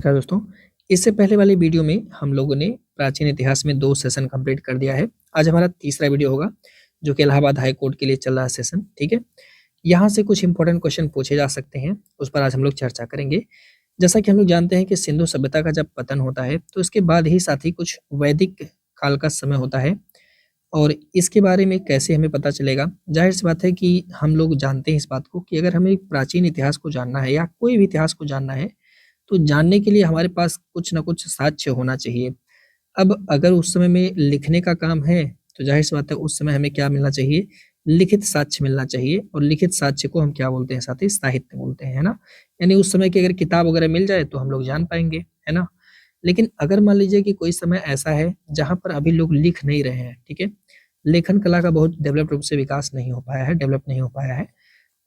नमस्कार दोस्तों। इससे पहले वाली वीडियो में हम लोगों ने प्राचीन इतिहास में 2 सेशन कंप्लीट कर दिया है। आज हमारा तीसरा वीडियो होगा, जो कि इलाहाबाद हाई कोर्ट के लिए चल रहा है सेशन, ठीक है? यहाँ से कुछ इंपॉर्टेंट क्वेश्चन पूछे जा सकते हैं, उस पर आज हम लोग चर्चा करेंगे। जैसा कि हम लोग जानते हैं कि सिंधु सभ्यता का जब पतन होता है, तो इसके बाद ही साथ ही कुछ वैदिक काल का समय होता है और इसके बारे में कैसे हमें पता चलेगा? ज़ाहिर-सी बात है कि हम लोग जानते हैं इस बात को कि अगर हमें प्राचीन इतिहास को जानना है या कोई भी इतिहास को जानना है, तो जानने के लिए हमारे पास कुछ न कुछ साक्ष्य होना चाहिए। अब अगर उस समय में लिखने का काम है, तो ज़ाहिर-सी बात है उस समय हमें क्या मिलना चाहिए? लिखित साक्ष्य मिलना चाहिए और लिखित साक्ष्य को हम क्या बोलते हैं साथी? साहित्य बोलते हैं, है ना? यानी उस समय की अगर किताब वगैरह मिल जाए तो हम लोग जान पाएँगे, है ना? लेकिन अगर मान लीजिए कि कोई समय ऐसा है जहाँ पर अभी लोग लिख नहीं रहे हैं, ठीक है? लेखन कला का बहुत डेवलप्ड रूप से विकास नहीं हो पाया है, डेवलप नहीं हो पाया है,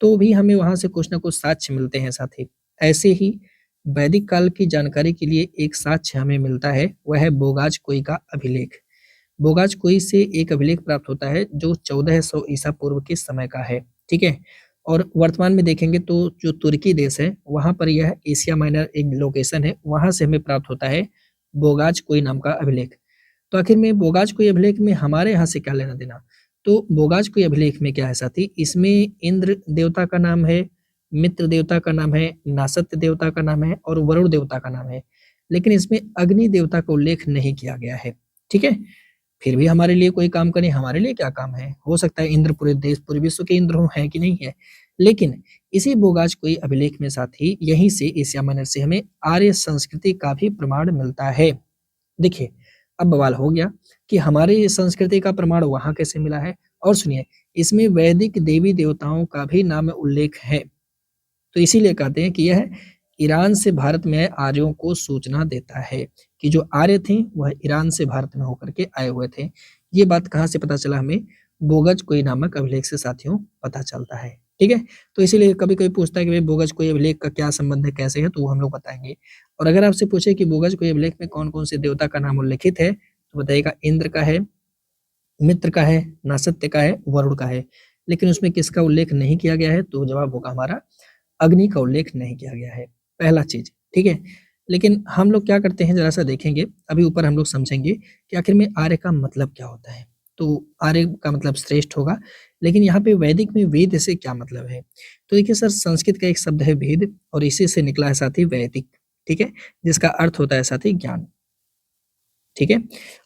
तो भी हमें वहाँ से कुछ न कुछ साक्ष्य मिलते हैं साथी। ऐसे ही वैदिक काल की जानकारी के लिए एक साक्ष्य हमें मिलता है, वह है बोगाज कोई का अभिलेख। बोगाज कोई से एक अभिलेख प्राप्त होता है जो 1400 ईसा पूर्व के समय का है, ठीक है? और वर्तमान में देखेंगे तो जो तुर्की देश है, वहाँ पर यह एशिया माइनर एक लोकेशन है, वहाँ से हमें प्राप्त होता है बोगाज कोई नाम का अभिलेख। तो आखिर में बोगाज कोई अभिलेख में हमारे यहाँ से क्या लेना-देना? तो बोगाज कोई अभिलेख में क्या है साथी? इसमें इंद्र देवता का नाम है, मित्र देवता का नाम है, नासत्य देवता का नाम है और वरुण देवता का नाम है। लेकिन इसमें अग्नि देवता का उल्लेख नहीं किया गया है, ठीक है? फिर भी हमारे लिए कोई काम करे, हमारे लिए क्या काम है? हो सकता है इंद्र पूरे देश, पूरे विश्व के इंद्र हों, हैं कि नहीं है? लेकिन इसी बोगाज कोई अभिलेख में साथी यहीं से एशिया माइनर से हमें आर्य संस्कृति का भी प्रमाण मिलता है। देखिए, अब बवाल हो गया कि हमारी संस्कृति का प्रमाण वहाँ कैसे मिला है? और सुनिए, इसमें वैदिक देवी-देवताओं का भी नाम उल्लेख है। तो इसीलिए कहते हैं कि यह ईरान से भारत में आए आर्यों को सूचना देता है कि जो आर्य थे, वह ईरान से भारत में होकर के आए हुए थे। ये बात कहाँ से पता चला हमें? बोगज कोई नामक अभिलेख से साथियों पता चलता है, ठीक है? तो इसीलिए कभी-कभी पूछता है कि भई बोगज कोई अभिलेख का क्या संबंध है, कैसे है? तो वो हम लोग बताएँगे। और अगर आपसे पूछे कि बोगज कोई अभिलेख में कौन-कौन से देवता का नाम उल्लिखित है, तो बताइएगा इंद्र का है, मित्र का है, नासत्य का है, वरुण का है। लेकिन उसमें किसका उल्लेख नहीं किया गया है? तो जवाब होगा हमारा अग्नि का उल्लेख नहीं किया गया है, पहला चीज़, ठीक है? लेकिन हम लोग क्या करते हैं ज़रा-सा देखेंगे, अभी ऊपर हम लोग समझेंगे कि आखिर में आर्य का मतलब क्या होता है? तो आर्य का मतलब श्रेष्ठ होगा, लेकिन यहाँ पे वैदिक में वेद से क्या मतलब है? तो देखिए सर संस्कृत का एक शब्द है वेद और इसी से निकला है साथी वैदिक, ठीक है? जिसका अर्थ होता है साथी ज्ञान, ठीक है?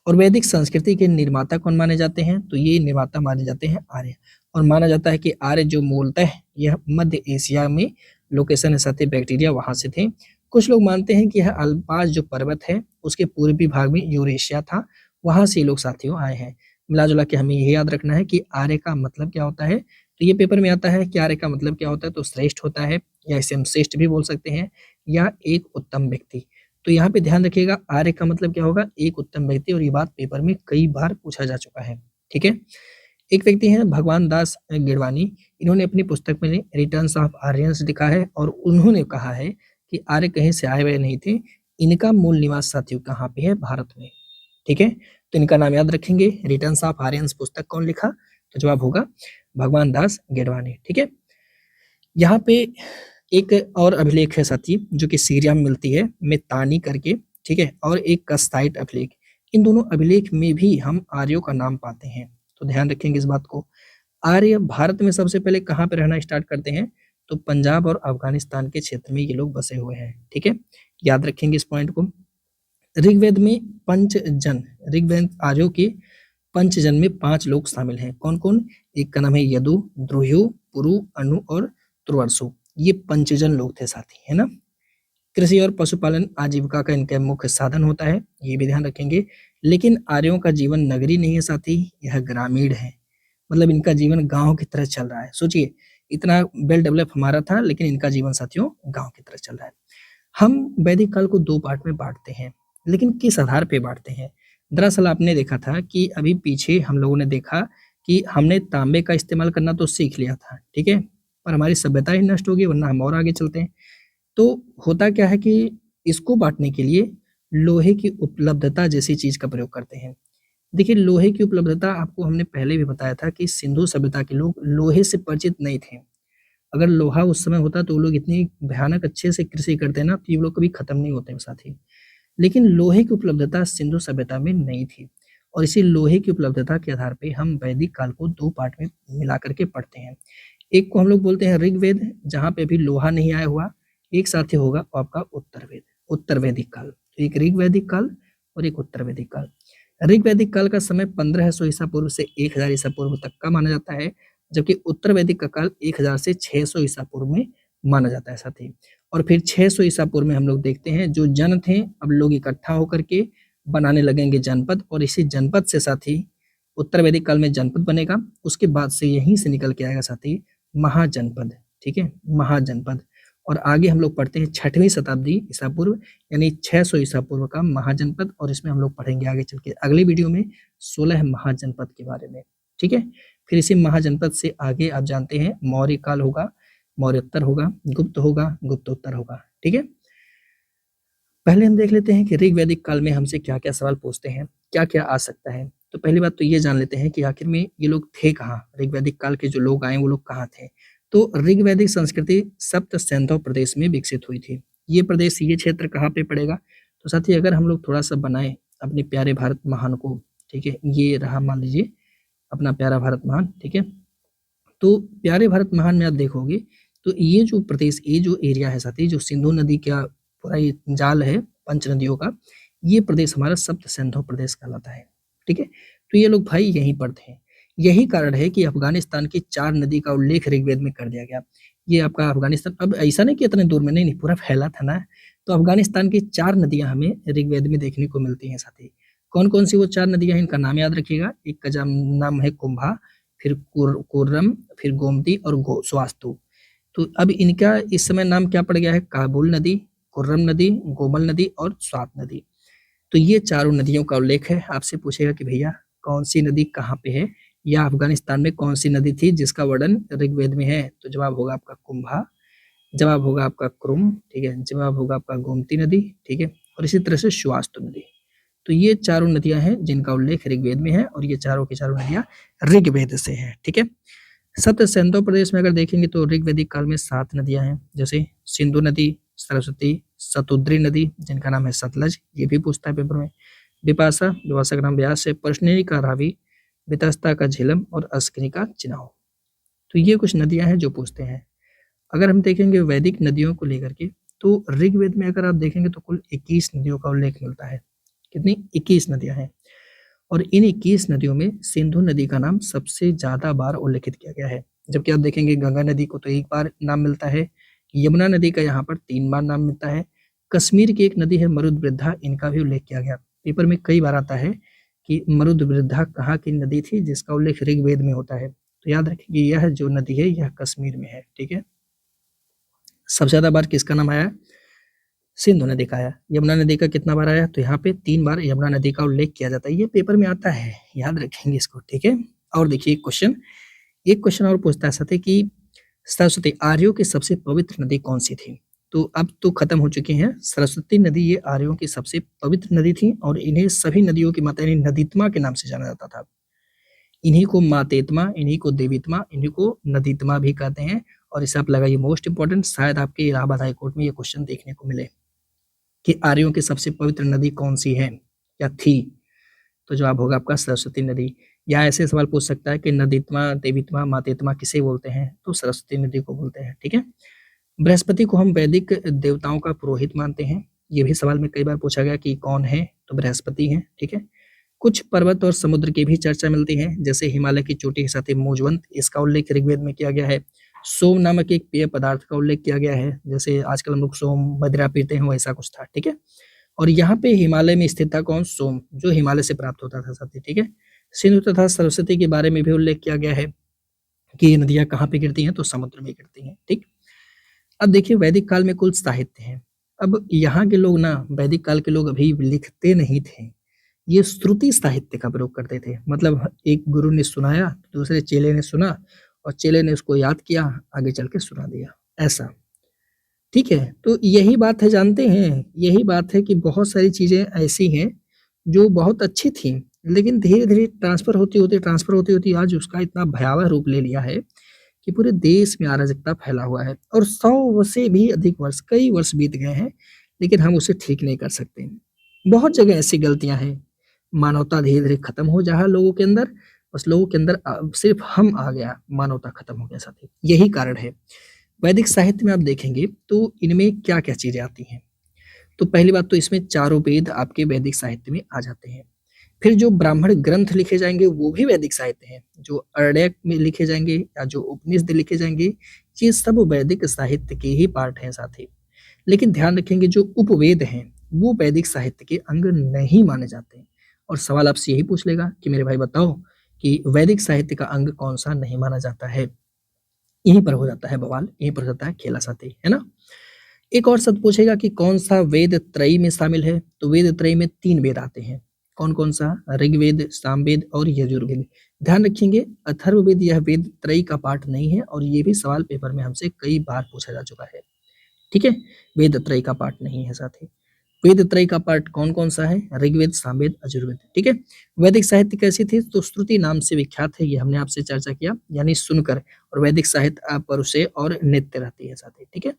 और वैदिक संस्कृति के निर्माता कौन माने जाते हैं? तो ये निर्माता माने जाते हैं आर्य और माना जाता है कि आर्य जो मूलतः यह मध्य एशिया में लोकेशन है साथी बैक्टीरिया वहाँ से थे। कुछ लोग मानते हैं कि यह अल्पाज जो पर्वत है, उसके पूर्वी भाग में यूरेशिया था, वहाँ से ये लोग साथियों आए हैं। मिला-जुला के हमें ये याद रखना है कि आर्य का मतलब क्या होता है? तो ये पेपर में आता है कि आर्य का मतलब क्या होता है? तो श्रेष्ठ होता है या इसे हम श्रेष्ठ भी बोल सकते हैं या एक उत्तम व्यक्ति। तो यहाँ पे ध्यान रखिएगा आर्य का मतलब क्या होगा? एक उत्तम व्यक्ति और ये बात पेपर में कई बार पूछा जा चुका है, ठीक है? एक व्यक्ति हैं भगवान दास गिरवानी, इन्होंने अपनी पुस्तक में रिटर्न्स ऑफ आर्यन्स लिखा है और उन्होंने कहा है कि आर्य कहीं से आए हुए नहीं थे, इनका मूल निवास साथियों कहाँ पे है? भारत में, ठीक है? तो इनका नाम याद रखेंगे, रिटर्न्स ऑफ आर्यन्स पुस्तक कौन लिखा? तो जवाब होगा भगवान दास गिरवानी, ठीक है? यहाँ पे एक और अभिलेख है साथी जो कि सीरिया में मिलती है, मेतानी करके, ठीक है? और एक कस्ताइट अभिलेख। इन दोनों अभिलेख में भी हम आर्यों का नाम पाते हैं, तो ध्यान रखेंगे इस बात को। आर्य भारत में सबसे पहले कहाँ पे रहना स्टार्ट करते हैं? तो पंजाब और अफ़गानिस्तान के क्षेत्र में ये लोग बसे हुए हैं, ठीक है? याद रखेंगे इस पॉइंट को। ऋग्वेद में पंचजन ऋग्वेद आर्यों के पंचजन में 5 लोग शामिल हैं। कौन-कौन? एक का नाम है यदु, द्रुह्यु, पुरु, अनु और तुर्वसु। ये पंचजन लोग थे साथी, है ना? कृषि और पशुपालन आजीविका का इनका मुख्य साधन होता है, ये भी ध्यान रखेंगे। लेकिन आर्यों का जीवन नगरीय नहीं है साथी, यह ग्रामीण है। मतलब इनका जीवन गाँव की तरह चल रहा है। सोचिए, इतना वेल डेवलप हमारा था, लेकिन इनका जीवन साथियों गाँव की तरह चल रहा है। हम वैदिक काल को 2 पार्ट में बाँटते हैं, लेकिन किस आधार पे बाँटते हैं? दरअसल आपने देखा था कि अभी पीछे हम लोगों ने देखा कि हमने तांबे का इस्तेमाल करना तो सीख लिया था, ठीक है? पर हमारी सभ्यता ही नष्ट हो गई वरना हम और आगे चलते हैं। तो होता क्या है कि इसको बाँटने के लिए लोहे की उपलब्धता जैसी चीज़ का प्रयोग करते हैं। देखिए लोहे की उपलब्धता आपको हमने पहले भी बताया था कि सिंधु सभ्यता के लोग लोहे से परिचित नहीं थे। अगर लोहा उस समय होता तो वो लोग इतनी भयानक अच्छे से कृषि करते ना, तो ये लोग कभी खत्म नहीं होते साथी। लेकिन लोहे की उपलब्धता सिंधु सभ्यता में नहीं थी, और इसी लोहे की उपलब्धता के आधार पे हम वैदिक काल को 2 पार्ट में मिला करके पढ़ते हैं। एक को हम लोग बोलते हैं ऋग्वेद, जहाँ पे अभी लोहा नहीं आया हुआ, एक साथ ही होगा वो आपका उत्तर वैदिक काल। तो एक ऋग्वैदिक काल और एक उत्तर वैदिक काल। ऋग्वैदिक काल का समय 1500 ईसा पूर्व से 1000 ईसा पूर्व तक का माना जाता है, जबकि उत्तर वैदिक का काल 1000 से 600 ईसा पूर्व में माना जाता है साथी। और फिर 600 ईसा पूर्व में हम लोग देखते हैं जो जन थे, अब लोग इकट्ठा होकर के बनाने लगेंगे जनपद, और इसी जनपद से साथी उत्तर वैदिक काल में जनपद बनेगा। उसके बाद से यहीं से निकल के आएगा साथी महाजनपद, ठीक है, महाजनपद। और आगे हम लोग पढ़ते हैं 6वीं शताब्दी ईसा पूर्व, यानी 600 ईसा पूर्व का महाजनपद, और इसमें हम लोग पढ़ेंगे आगे चल के अगली वीडियो में 16 महाजनपद के बारे में, ठीक है। फिर इसी महाजनपद से आगे आप जानते हैं मौर्य काल होगा, मौर्योत्तर होगा, गुप्त होगा, गुप्तोत्तर होगा, ठीक है। पहले हम देख लेते हैं कि ऋग्वैदिक काल में हमसे क्या क्या सवाल पूछते हैं, क्या क्या आ सकता है। तो पहली बात तो ये जान लेते हैं कि आखिर में ये लोग थे कहाँ, ऋग्वैदिक काल के जो लोग आए वो लोग कहाँ थे। तो ऋग्वैदिक संस्कृति सप्त सिंधु प्रदेश में विकसित हुई थी। ये प्रदेश, ये क्षेत्र कहाँ पे पड़ेगा, तो साथ ही अगर हम लोग थोड़ा सा बनाए अपने प्यारे भारत महान को, ठीक है, ये रहा मान लीजिए अपना प्यारा भारत महान, ठीक है। तो प्यारे भारत महान में आप देखोगे तो ये जो प्रदेश, ये जो एरिया है साथी, जो सिंधु नदी का पूरा ये जाल है पंच नदियों का, ये प्रदेश हमारा सप्त सिंधु प्रदेश कहलाता है, ठीक है। तो ये लोग भाई यहीं पर थे। यही कारण है कि अफगानिस्तान की 4 नदी का उल्लेख ऋग्वेद में कर दिया गया। ये आपका अफगानिस्तान, अब ऐसा नहीं कि इतने दूर में, नहीं पूरा फैला था ना। तो अफगानिस्तान की 4 नदियां हमें ऋग्वेद में देखने को मिलती हैं साथी। कौन कौन सी वो 4 नदियां हैं, इनका नाम याद रखिएगा। एक का नाम है कुंभा, फिर कुर्रम, फिर गोमती और स्वास्तु। तो अब इनका इस समय नाम क्या पड़ गया है, काबुल नदी, कुर्रम नदी, गोमल नदी और स्वात नदी। तो ये चारों नदियों का उल्लेख है। आपसे पूछेगा कि भैया कौन सी नदी कहाँ पे है, या अफगानिस्तान में कौन सी नदी थी जिसका वर्णन ऋग्वेद में है, तो जवाब होगा आपका कुंभा, जवाब होगा आपका क्रुम, ठीक है, जवाब होगा आपका गोमती नदी, ठीक है, और इसी तरह से स्वास्तु नदी। तो ये चारों नदियां हैं जिनका उल्लेख ऋग्वेद में है, और ये चारों की चारों नदियां ऋग्वेद से हैं, ठीक है। सप्त सिंधु प्रदेश में अगर देखेंगे तो ऋग्वैदिक काल में 7 नदियां हैं, जैसे सिंधु नदी, सरस्वती, शतुद्री नदी जिनका नाम है सतलज, ये भी पूछता है पेपर में, बिपाशा, विपाशा का नाम व्यास है, प्रश्नेरी का रावी, वितस्ता का झेलम और अस्किनी का चिनाव। तो ये कुछ नदियां हैं जो पूछते हैं। अगर हम देखेंगे वैदिक नदियों को लेकर के, तो ऋग्वेद में अगर आप देखेंगे तो कुल 21 नदियों का उल्लेख मिलता है। कितनी, 21 नदियां हैं। और इन 21 नदियों में सिंधु नदी का नाम सबसे ज्यादा बार उल्लेखित किया गया है, जबकि आप देखेंगे गंगा नदी को तो 1 बार नाम मिलता है, यमुना नदी का यहाँ पर 3 बार नाम मिलता है, कश्मीर की एक नदी है मरुद्वृद्धा, इनका भी उल्लेख किया गया। पेपर में कई बार आता है कि मरुद्वृद्धा कहाँ की नदी थी जिसका उल्लेख ऋग्वेद में होता है, तो याद रखिए यह जो नदी है यह कश्मीर में है, ठीक है। सबसे ज्यादा बार किसका नाम आया, सिंधु नदी का आया। यमुना नदी का कितना बार आया, तो यहाँ पे 3 बार यमुना नदी का उल्लेख किया जाता है। ये पेपर में आता है, याद रखेंगे इसको, ठीक है। और देखिए एक क्वेश्चन और पूछता है साथी कि सरस्वती, आर्यों की सबसे पवित्र नदी कौन सी थी। तो अब तो खत्म हो चुकी हैं सरस्वती नदी, ये आर्यों की सबसे पवित्र नदी थी, और इन्हें सभी नदियों की माता यानी नदीत्मा के नाम से जाना जाता था। इन्हीं को मातेत्मा, इन्हीं को देवीत्मा, इन्हीं को नदीत्मा भी कहते हैं। और इसे आप लगाइए मोस्ट इंपॉर्टेंट, शायद आपके इलाहाबाद हाईकोर्ट में ये क्वेश्चन देखने को मिले कि आर्यों की सबसे पवित्र नदी कौन सी है या थी, तो जवाब होगा आपका सरस्वती नदी। या ऐसे सवाल पूछ सकता है कि नदीत्मा, देवीत्मा, मातेत्मा किसे बोलते हैं, तो सरस्वती नदी को बोलते हैं, ठीक है। बृहस्पति को हम वैदिक देवताओं का पुरोहित मानते हैं, ये भी सवाल में कई बार पूछा गया कि कौन है, तो बृहस्पति हैं, ठीक है। कुछ पर्वत और समुद्र की भी चर्चा मिलती है, जैसे हिमालय की चोटी के साथ ही मोजवंत, इसका उल्लेख ऋग्वेद में किया गया है। सोम नामक एक पेय पदार्थ का उल्लेख किया गया है, जैसे आजकल हम लोग सोम मदिरा पीते हैं वैसा कुछ था, ठीक है। और यहाँ पे हिमालय में स्थित था कौन, सोम, जो हिमालय से प्राप्त होता था साथी, ठीक है। सिंधु तथा सरस्वती के बारे में भी उल्लेख किया गया है कि ये नदियां कहाँ पे गिरती हैं, तो समुद्र में गिरती हैं, ठीक। अब देखिए वैदिक काल में कुल साहित्य है। अब यहाँ के लोग ना, वैदिक काल के लोग अभी लिखते नहीं थे, ये श्रुति साहित्य का प्रयोग करते थे। मतलब एक गुरु ने सुनाया, दूसरे चेले ने सुना, और चेले ने उसको याद किया, आगे चल के सुना दिया, ऐसा, ठीक है। तो यही बात है, जानते हैं, यही बात है कि बहुत सारी चीजें ऐसी हैं जो बहुत अच्छी थी, लेकिन धीरे धीरे ट्रांसफर होती होती आज उसका इतना भयावह रूप ले लिया है कि पूरे देश में अराजकता फैला हुआ है और 100 से भी अधिक वर्ष, कई वर्ष बीत गए हैं, लेकिन हम उसे ठीक नहीं कर सकते। बहुत जगह ऐसी गलतियाँ हैं, मानवता धीरे-धीरे खत्म हो जहाँ लोगों के अंदर, बस लोगों के अंदर सिर्फ हम आ गया, मानवता खत्म हो गया साथी। यही कारण है। वैदिक साहित्य में आप देखेंगे तो इनमें क्या-क्या चीज़ें आती हैं। तो पहली बात तो इसमें चारों वेद आपके वैदिक साहित्य में आ जाते हैं। फिर जो ब्राह्मण ग्रंथ लिखे जाएँगे वो भी वैदिक साहित्य हैं। जो अरण्यक में लिखे जाएँगे या जो उपनिषद लिखे जाएँगे, ये सब वैदिक साहित्य के ही पार्ट हैं साथी। लेकिन ध्यान रखेंगे जो उपवेद हैं, वो वैदिक साहित्य के अंग नहीं माने जाते हैं। और सवाल आपसे यही पूछ लेगा कि मेरे भाई बताओ कि वैदिक साहित्य का अंग कौन-सा नहीं माना जाता है? यहीं पर हो जाता है बवाल, यहीं पर हो जाता है खेला साथी, है ना? एक और सवाल पूछेगा कि कौन-सा वेद त्रयी में शामिल है? तो वेद त्रयी में 3 वेद आते हैं। कौन-कौन सा? ऋग्वेद, सामवेद और यजुर्वेद। ध्यान रखेंगे अथर्ववेद यह वेद त्रयी का पार्ट नहीं है और ये भी सवाल पेपर में हमसे कई बार पूछा जा चुका है। ठीक है? वेद त्रयी का पार्ट नहीं है साथी। वेद त्रयी का पार्ट कौन-कौन सा है? ऋग्वेद, सामवेद, यजुर्वेद। ठीक है? वैदिक साहित्य कैसी थी? तो श्रुति नाम से विख्यात है, ये हमने आपसे चर्चा किया, यानी सुनकर। और वैदिक साहित्य अपरुषे और नित्य रहती है साथी। ठीक है?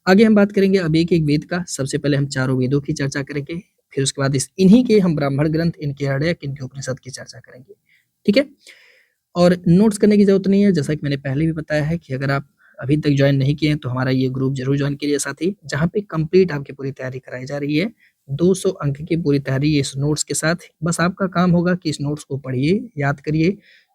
आगे हम बात करेंगे अब एक-एक वेद का। सबसे पहले हम चारों वेदों की चर्चा करेंगे, फिर उसके बाद इन्हीं के हम ब्राह्मण ग्रंथ, इनके अरण्यक, इनके उपनिषद की चर्चा करेंगे। ठीक है? और नोट्स करने की ज़रूरत नहीं है, जैसा कि मैंने पहले भी बताया है कि अगर आप अभी तक जॉइन नहीं किए हैं, तो हमारा ये ग्रुप ज़रूर जॉइन कीजिए साथी, जहाँ पे कंप्लीट आपकी पूरी तैयारी कराई जा रही है। 200 अंक की पूरी तैयारी इस नोट्स के साथ। बस आपका काम होगा कि इस नोट्स को पढ़िए, याद करिए,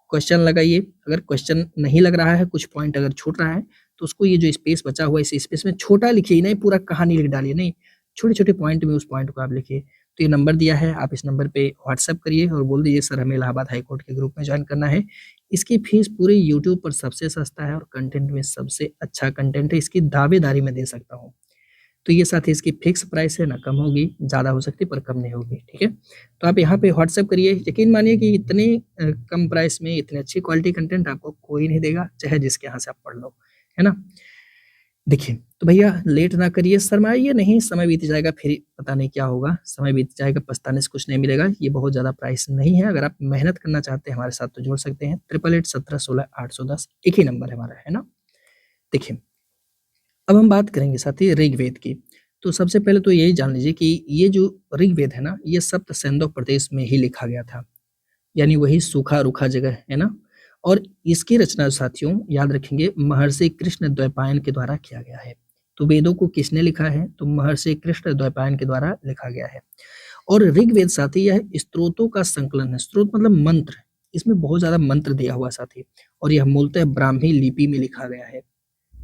क्वेश्चन लगाइए। अगर क्वेश्चन नहीं लग रहा है, कुछ पॉइंट अगर छूट रहा है, तो उसको ये जो स्पेस बचा हुआ है, इस स्पेस में छोटा लिखिए, नहीं पूरा कहानी लिख डालिए, नहीं, छोटे-छोटे पॉइंट में उस पॉइंट को आप लिखिए। तो ये नंबर दिया है, आप इस नंबर पे व्हाट्सएप करिए और बोल दीजिए सर हमें इलाहाबाद हाई कोर्ट के ग्रुप में जॉइन करना है। इसकी फीस पूरे यूट्यूब पर सबसे सस्ता है और कंटेंट में सबसे अच्छा कंटेंट है, इसकी दावेदारी मैं दे सकता हूँ। तो ये साथ ही इसकी फिक्स प्राइस है, ना कम होगी, ज़्यादा हो सकती है पर कम नहीं होगी, ठीक है? तो आप यहाँ पे व्हाट्सएप करिए, यकीन मानिए कि इतने कम प्राइस में इतनी अच्छी क्वालिटी कंटेंट आपको कोई नहीं देगा, चाहे जिसके यहाँ से आप पढ़ लो, है ना? देखिए, तो भैया लेट ना करिए, शर्माइए नहीं, समय बीत जाएगा फिर पता नहीं क्या होगा, समय बीत जाएगा, पछताने से कुछ नहीं मिलेगा। ये बहुत ज़्यादा प्राइस नहीं है, अगर आप मेहनत करना चाहते हैं हमारे साथ तो जुड़ सकते हैं। 8881716810 एक ही नंबर है हमारा, है ना? देखिए, अब हम बात करेंगे साथी ऋग्वेद की। तो सबसे पहले तो यही जान लीजिए कि ये जो ऋग्वेद है ना, ये सप्त सैंधव प्रदेश में ही लिखा गया था, यानी वही सूखा-रूखा जगह, है ना? और इसकी रचना साथियों याद रखेंगे महर्षि कृष्ण द्वैपायन के द्वारा किया गया है। तो वेदों को किसने लिखा है? तो महर्षि कृष्ण द्वैपायन के द्वारा लिखा गया है। और ऋग्वेद साथी यह स्तोत्रों का संकलन है। स्त्रोत मतलब मंत्र, इसमें बहुत ज़्यादा मंत्र दिया हुआ साथी और यह मूलतः ब्राह्मी लिपि में लिखा गया है।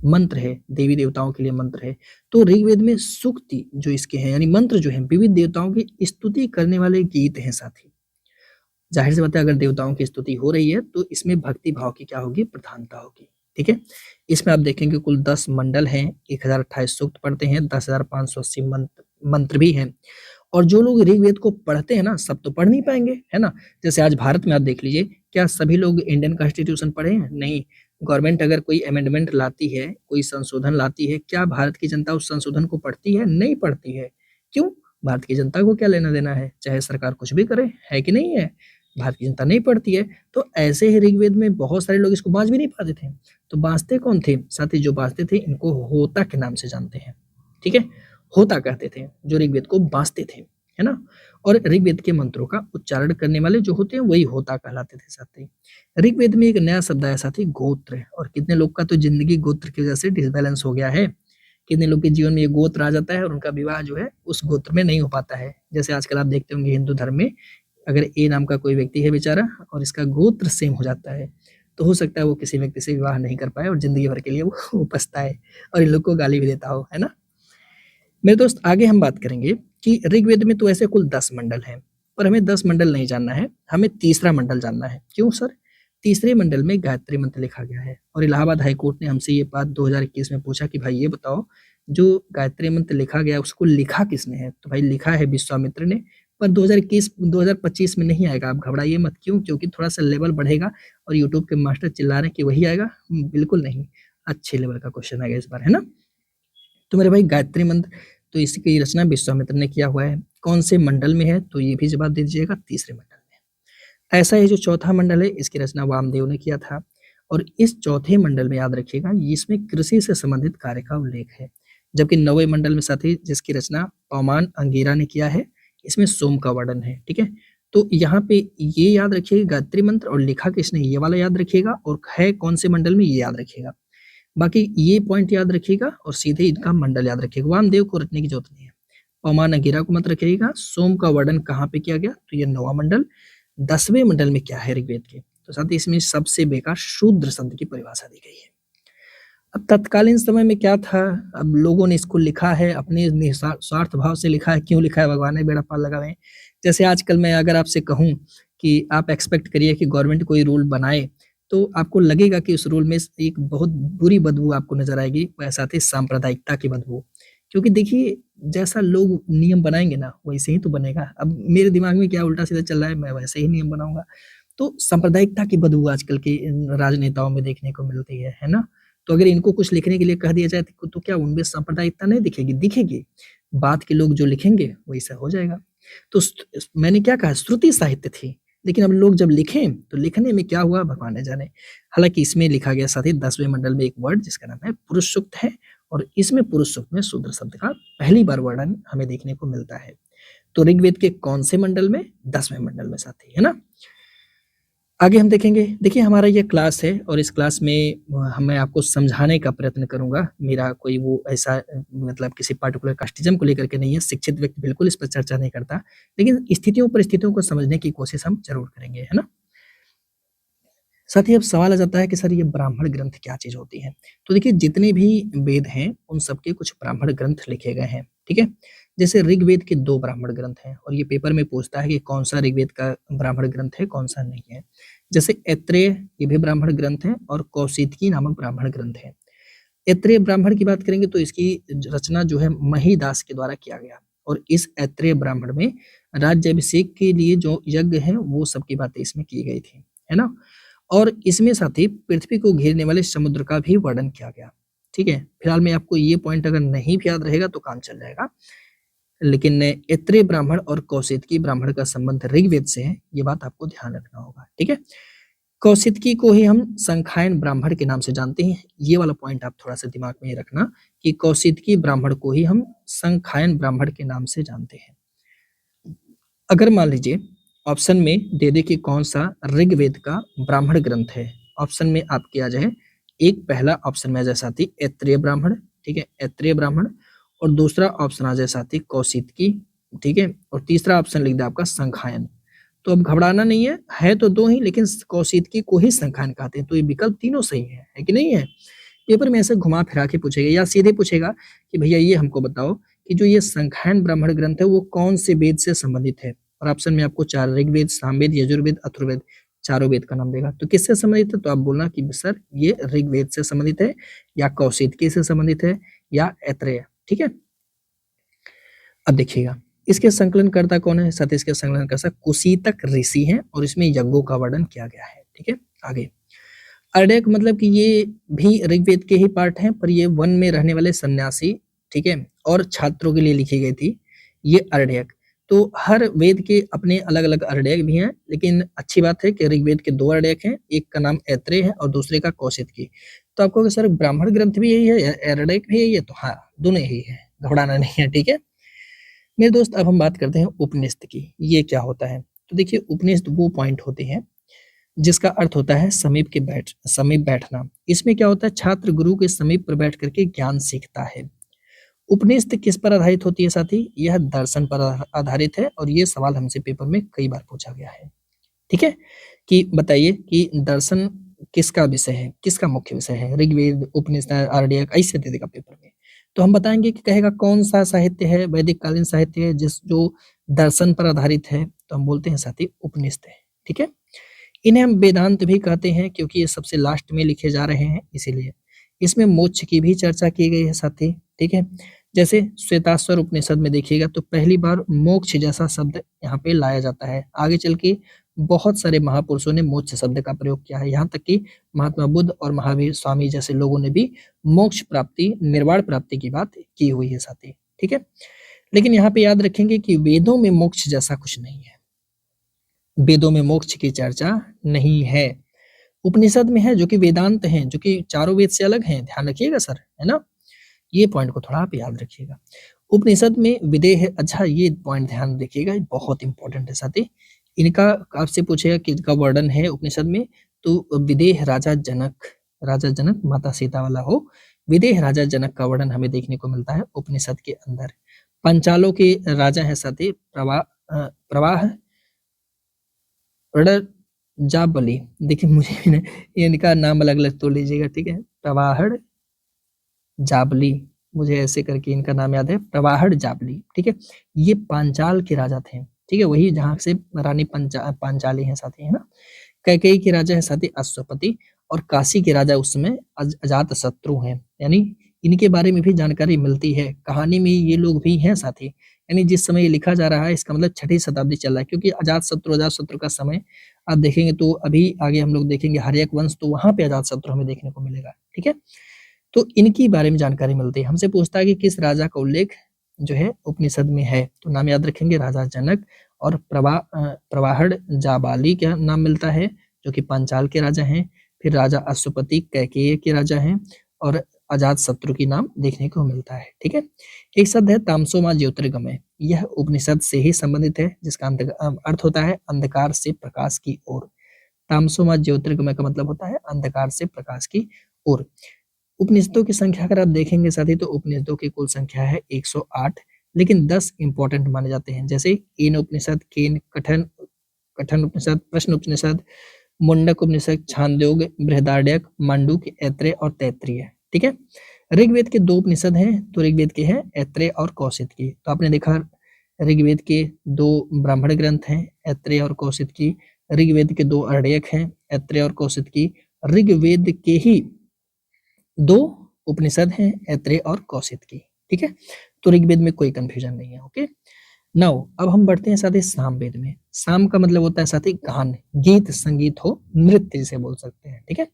मंत्र है, देवी-देवताओं के लिए मंत्र है। तो ऋग्वेद में सूक्ति जो इसके हैं यानी मंत्र जो हैं विविध देवताओं की स्तुति करने वाले गीत हैं साथी। ज़ाहिर-सी बात है अगर देवताओं की स्तुति हो रही है तो इसमें भक्ति भाव की क्या होगी? प्रधानता होगी, ठीक है? इसमें आप देखेंगे कुल 10 मंडल हैं, 1028 सूक्त पढ़ते हैं, 10,580 मंत्र भी हैं। और जो लोग ऋग्वेद को पढ़ते हैं ना, सब तो पढ़ नहीं पाएँगे, है ना? जैसे आज भारत में आप देख लीजिए, क्या सभी लोग इंडियन कॉन्स्टिट्यूशन पढ़े हैं? नहीं। गवर्नमेंट अगर कोई अमेंडमेंट लाती है, कोई संशोधन लाती है, क्या भारत की जनता उस संशोधन को पढ़ती है? नहीं पढ़ती है। क्यों? भारत की जनता को क्या लेना-देना है? चाहे सरकार कुछ भी करे, है कि नहीं है? भारत की जनता नहीं पढ़ती है, तो ऐसे ही ऋग्वेद में बहुत सारे लोग इसको बाँच भी नहीं पाते थे। तो बाँचते कौन थे? साथी जो बाँचते थे इनको होता के नाम से जानते हैं, ठीक है? होता कहते थे, जो ऋग्वेद को बाँचते थे, है ना? और ऋग्वेद के मंत्रों का उच्चारण करने वाले जो होते हैं वही होता कहलाते थे साथी। ऋग्वेद में एक नया शब्द आया साथी गोत्र और कितने लोग का तो ज़िंदगी गोत्र की वजह से डिसबैलेंस हो गया है। कितने लोग के जीवन में ये गोत्र आ जाता है और उनका विवाह जो है उस गोत्र में नहीं हो पाता है। जैसे आजकल आप देखते होंगे हिंदू धर्म में अगर ए नाम का कोई व्यक्ति है बेचारा और इसका गोत्र सेम हो जाता है, तो हो सकता है वो किसी व्यक्ति से विवाह नहीं कर पाए और ज़िंदगी भर के लिए वो पछताए और इन लोग को गाली भी देता हो, है ना? मेरे दोस्त आगे हम बात करेंगे कि ऋग्वेद में तो ऐसे कुल 10 मंडल हैं, पर हमें 10 मंडल नहीं जानना है, हमें तीसरा मंडल जानना है। क्यों सर? तीसरे मंडल में गायत्री मंत्र लिखा गया है और इलाहाबाद हाई कोर्ट ने हमसे ये बात 2021 में पूछा कि भाई ये बताओ, जो गायत्री मंत्र लिखा गया उसको लिखा किसने है? तो भाई लिखा है विश्वामित्र ने, पर 2025 में नहीं आएगा, आप घबराइए मत। क्यों? क्योंकि थोड़ा-सा लेवल बढ़ेगा और यूट्यूब के मास्टर चिल्ला रहे हैं कि वही आएगा, बिल्कुल नहीं, अच्छे लेवल का क्वेश्चन आएगा इस बार, है ना? तो मेरे भाई गायत्री मंत्र तो इसकी रचना विश्वामित्र ने किया हुआ है। कौन से मंडल में है? तो ये भी जवाब दे दीजिएगा तीसरे मंडल में। ऐसा ही जो चौथा मंडल है इसकी रचना वामदेव ने किया था और इस चौथे मंडल में याद रखिएगा इसमें कृषि से संबंधित कार्य का उल्लेख है। जबकि 9वें मंडल में साथी जिसकी रचना पौमान अंगीरा ने किया है, इसमें सोम का वर्णन है, ठीक है। तो यहाँ पे ये याद रखिएगा गायत्री मंत्र और लिखा किसने ये वाला याद रखिएगा और है कौन से मंडल में ये याद रखिएगा। बाकी ये पॉइंट याद रखिएगा और सीधे इनका मंडल याद रखिएगा। वामदेव को रटने की जरूरत नहीं है। पौमान अंगीरा को मत रखिएगा। सोम का वर्णन कहाँ पे किया गया, तो ये 9वां मंडल। 10वें मंडल में क्या है ऋग्वेद के, तो साथ ही इसमें सबसे बेकार शूद्र शब्द की परिभाषा दी गई है। अब तत्कालीन समय में क्या था, अब लोगों ने इसको लिखा है अपने स्वार्थ भाव से लिखा है। क्यों लिखा है, भगवान ने बेड़ा पार लगा हुए हैं। जैसे आजकल मैं अगर आपसे कहूँ कि आप एक्सपेक्ट करिए कि गवर्नमेंट कोई रूल बनाए, तो आपको लगेगा कि उस रूल में एक बहुत बुरी बदबू आपको नजर आएगी, वैसा थी सांप्रदायिकता की बदबू। क्योंकि देखिए जैसा लोग नियम बनाएंगे ना वैसे ही तो बनेगा। अब मेरे दिमाग में क्या उल्टा सीधा चल रहा है, मैं वैसे ही नियम बनाऊंगा। तो सांप्रदायिकता की बदबू आजकल के राजनेताओं में देखने को मिलती है ना। तो अगर इनको कुछ लिखने के लिए कह दिया जाए तो क्या उनमें सांप्रदायिकता नहीं दिखेगी, दिखेगी। बात के लोग जो लिखेंगे वैसा हो जाएगा। तो मैंने क्या कहा, श्रुति साहित्य थी, लेकिन अब लोग जब लिखें तो लिखने में क्या हुआ भगवान ने जाने। हालांकि इसमें लिखा गया साथ ही 10वें मंडल में एक वर्ड जिसका नाम है पुरुष सूक्त है, और इसमें पुरुष सूक्त में शूद्र शब्द का पहली बार वर्णन हमें देखने को मिलता है। तो ऋग्वेद के कौन से मंडल में, 10वें मंडल में साथी, है ना। आगे हम देखेंगे। देखिए हमारा ये क्लास है और इस क्लास में मैं आपको समझाने का प्रयत्न करूंगा। मेरा कोई वो ऐसा मतलब किसी पार्टिकुलर कास्टिज्म को लेकर के नहीं है। शिक्षित व्यक्ति बिल्कुल इस पर चर्चा नहीं करता, लेकिन स्थितियों परिस्थितियों को समझने की कोशिश हम जरूर करेंगे, है ना। साथ ही अब सवाल आ जाता है कि सर ये ब्राह्मण ग्रंथ क्या चीज होती है। तो देखिए जितने भी वेद हैं उन सबके कुछ ब्राह्मण ग्रंथ लिखे गए हैं, ठीक है। जैसे ऋग्वेद के 2 ब्राह्मण ग्रंथ हैं और ये पेपर में पूछता है कि कौन सा ऋग्वेद का ब्राह्मण ग्रंथ है कौन सा नहीं है। जैसे ऐत्रेय ये भी ब्राह्मण ग्रंथ है और कौशितकी नामक ब्राह्मण ग्रंथ है। ऐत्रेय ब्राह्मण की बात करेंगे तो इसकी रचना जो है महीदास के द्वारा किया गया, और इस ऐत्रेय ब्राह्मण में राज्याभिषेक के लिए जो यज्ञ है वो सबकी बातें इसमें की गई थी, है ना। और इसमें साथ ही पृथ्वी को घेरने वाले समुद्र का भी वर्णन किया गया, ठीक है। फिलहाल में आपको ये पॉइंट अगर नहीं भी याद रहेगा तो काम चल जाएगा, लेकिन ऐत्रेय ब्राह्मण और कौशितकी ब्राह्मण का संबंध ऋग्वेद से है, ये बात आपको ध्यान रखना होगा, ठीक है। कौशितकी को ही हम संखायन ब्राह्मण के नाम से जानते हैं। ये वाला पॉइंट आप थोड़ा सा दिमाग में रखना कि कौशितकी ब्राह्मण को ही हम संखायन ब्राह्मण के नाम से जानते हैं। अगर मान लीजिए ऑप्शन में दे दे कि कौन सा ऋग्वेद का ब्राह्मण ग्रंथ है, ऑप्शन में आपके आ जाए एक पहला ऑप्शन में आ जाए साथी ऐत्रेय ब्राह्मण, ठीक है, ऐत्रेय ब्राह्मण, और दूसरा ऑप्शन आ जाए साथी कौशितकी, ठीक है, और तीसरा ऑप्शन लिख दे आपका संखायन। तो अब घबराना नहीं है तो 2 ही, लेकिन कौशितकी को ही संखायन कहते हैं। तो ये विकल्प तीनों सही है कि नहीं है। पेपर में ऐसे घुमा फिरा के पूछेगा या सीधे पूछेगा कि भैया ये हमको बताओ कि जो ये संखायन ब्राह्मण ग्रंथ है वो कौन से वेद से संबंधित है, और ऑप्शन में आपको 4 ऋग्वेद, सामवेद, यजुर्वेद, अथर्ववेद, चारों वेद का नाम देगा। तो किससे संबंधित है, तो आप बोलना कि सर ये ऋग्वेद से संबंधित है या कौशितकी से संबंधित है या ऐत्रेय, ठीक है। अब देखिएगा इसके संकलनकर्ता कौन है, साथ ही इसके संकलनकर्ता कुशीतक ऋषि हैं और इसमें यज्ञों का वर्णन किया गया है, ठीक है। आगे अर्डेक मतलब कि ये भी ऋग्वेद के ही पार्ट हैं, पर ये वन में रहने वाले सन्यासी, ठीक है, और छात्रों के लिए लिखी गई थी ये अर्डेक। तो हर वेद के अपने अलग अलग अर्डेक भी हैं, लेकिन अच्छी बात है कि ऋग्वेद के 2 अर्डेक हैं, एक का नाम ऐत्रेय है और दूसरे का कौशितकी। तो आपको सर ब्राह्मण ग्रंथ भी यही है, अर्डेक भी यही है, तो हाँ दोनों यही है, घबराना नहीं है, ठीक है। मेरे दोस्त अब हम बात करते हैं उपनिषद की। ये क्या होता है, तो देखिए उपनिषद वो पॉइंट होते हैं जिसका अर्थ होता है समीप बैठना। इसमें क्या होता है, छात्र गुरु के समीप पर बैठ करके ज्ञान सीखता है। उपनिषद किस पर आधारित होती है साथी, यह दर्शन पर आधारित है, और ये सवाल हमसे पेपर में कई बार पूछा गया है, ठीक है। कि बताइए कि दर्शन किसका विषय है, किसका मुख्य विषय है, ऋग्वेद, उपनिषद, आरडीएक, ऐसे दे देगा पेपर में। तो हम बताएंगे कि कहेगा कौन सा साहित्य है, वैदिक कालीन साहित्य है जिस जो दर्शन पर आधारित है, तो हम बोलते हैं साथी उपनिषद है, ठीक है। इन्हें हम वेदांत भी कहते हैं क्योंकि ये सबसे लास्ट में लिखे जा रहे हैं, इसीलिए इसमें मोक्ष की भी चर्चा की गई है साथी, ठीक है। जैसे श्वेताश्वर उपनिषद में देखिएगा तो पहली बार मोक्ष जैसा शब्द यहाँ पे लाया जाता है। आगे चल के बहुत सारे महापुरुषों ने मोक्ष शब्द का प्रयोग किया है, यहाँ तक कि महात्मा बुद्ध और महावीर स्वामी जैसे लोगों ने भी मोक्ष प्राप्ति, निर्वाण प्राप्ति की बात की हुई है साथी, ठीक है। लेकिन यहाँ पे याद रखेंगे कि वेदों में मोक्ष जैसा कुछ नहीं है, वेदों में मोक्ष की चर्चा नहीं है। उपनिषद में है जो कि वेदांत हैं, जो कि चारों वेद से अलग हैं, ध्यान रखिएगा सर, है ना? ये पॉइंट को थोड़ा आप याद रखिएगा। उपनिषद में विदेह है, अच्छा ये पॉइंट ध्यान रखिएगा, ये बहुत इंपॉर्टेंट है साथी। इनका आपसे पूछेगा कि इनका वर्णन है उपनिषद में, तो विदेह राजा जनक माता सीता वाला हो, विदेह राजा जनक का वर्णन हमें देखने को मिलता है उपनिषद के अंदर। पंचालों के राजा है साथी प्रवाह जाबली, देखिए मुझे इनका नाम अलग अलग तो लीजिएगा, ठीक है? प्रवाहड़ जाबली, मुझे ऐसे करके इनका नाम याद है, प्रवाहड़ जाबली, ठीक है? ये पांचाल के राजा थे, ठीक है? वही जहाँ से रानी पांचाली है साथी, है ना? कैकेयी के राजा है साथी अश्वपति, और काशी के राजा उस समय अजात शत्रु हैं, यानी इनके बारे में भी जानकारी मिलती है। कहानी में ये लोग भी हैं साथी, यानी जिस समय ये लिखा जा रहा है इसका मतलब 6ठी शताब्दी चल रहा है, क्योंकि अजात शत्रु का समय आप देखेंगे तो अभी आगे हम लोग देखेंगे हर्यक वंश, तो वहां पे अजात शत्रु हमें देखने को मिलेगा, ठीक है? तो इनकी बारे में जानकारी मिलती है। हमसे पूछता है कि किस राजा का उल्लेख जो है उपनिषद में है, तो नाम याद रखेंगे राजा जनक, और प्रवाहड़ जाबाली का नाम मिलता है जो कि पांचाल के राजा हैं। फिर राजा अश्वपति कैकेय के राजा हैं, और अजात शत्रु की नाम देखने को मिलता है, ठीक है? एक शब्द है तामसोमा ज्योतिर्गमय, यह उपनिषद से ही संबंधित है, जिसका अर्थ होता है अंधकार से प्रकाश की ओर। तामसोमा ज्योतिर्गमय का मतलब होता है अंधकार से प्रकाश की ओर। उपनिषदों की संख्या अगर आप देखेंगे साथी, तो उपनिषदों की कुल संख्या है 108, लेकिन 10 इंपॉर्टेंट माने जाते हैं, जैसे केन उपनिषद, कठन उपनिषद, प्रश्न उपनिषद, मुंडक उपनिषद, छांदोग्य, बृहदारण्यक, मांडूक्य, ऐत्रेय और तैत्तिरीय, ठीक है? ऋग्वेद के 2 उपनिषद हैं, तो ऋग्वेद के हैं ऐत्रेय और कौशितकी। तो आपने देखा ऋग्वेद के 2 ब्राह्मण ग्रंथ हैं, ऐत्रेय और कौशितकी। ऋग्वेद के 2 अर्ण्यक हैं, ऐत्रेय और कौशितकी। ऋग्वेद के ही 2 उपनिषद हैं, ऐत्रेय और कौशितकी, ठीक है? तो ऋग्वेद में कोई कंफ्यूजन नहीं है, ओके? नाउ अब हम बढ़ते हैं साथी सामवेद में। साम का मतलब होता है साथी गान, गीत संगीत हो, नृत्य जिसे बोल सकते हैं, ठीक है?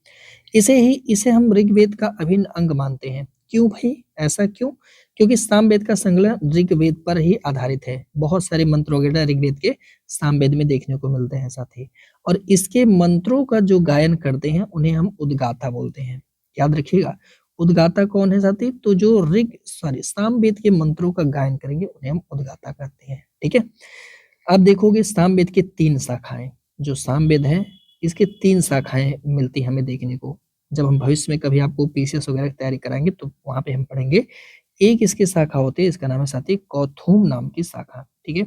इसे हम ऋग्वेद का अभिन्न अंग मानते हैं। क्यों भाई, ऐसा क्यों? क्योंकि सामवेद का संकलन ऋग्वेद पर ही आधारित है। बहुत सारे मंत्र वगैरह ऋग्वेद के सामवेद में देखने को मिलते हैं साथी, और इसके मंत्रों का जो गायन करते हैं उन्हें हम उद्गाता बोलते हैं। याद रखिएगा, उद्गाता कौन है साथी? तो जो सामवेद के मंत्रों का गायन करेंगे उन्हें हम उद्गाता कहते हैं, ठीक है? आप देखोगे सामवेद के 3 शाखाएं, जो सामवेद है इसके 3 शाखाएं मिलती हमें देखने को। जब हम भविष्य में कभी आपको पीसीएस वगैरह की तैयारी कराएंगे तो वहां पे हम पढ़ेंगे। एक इसकी शाखा होती है, इसका नाम है साथी कौथुम नाम की शाखा, ठीक है?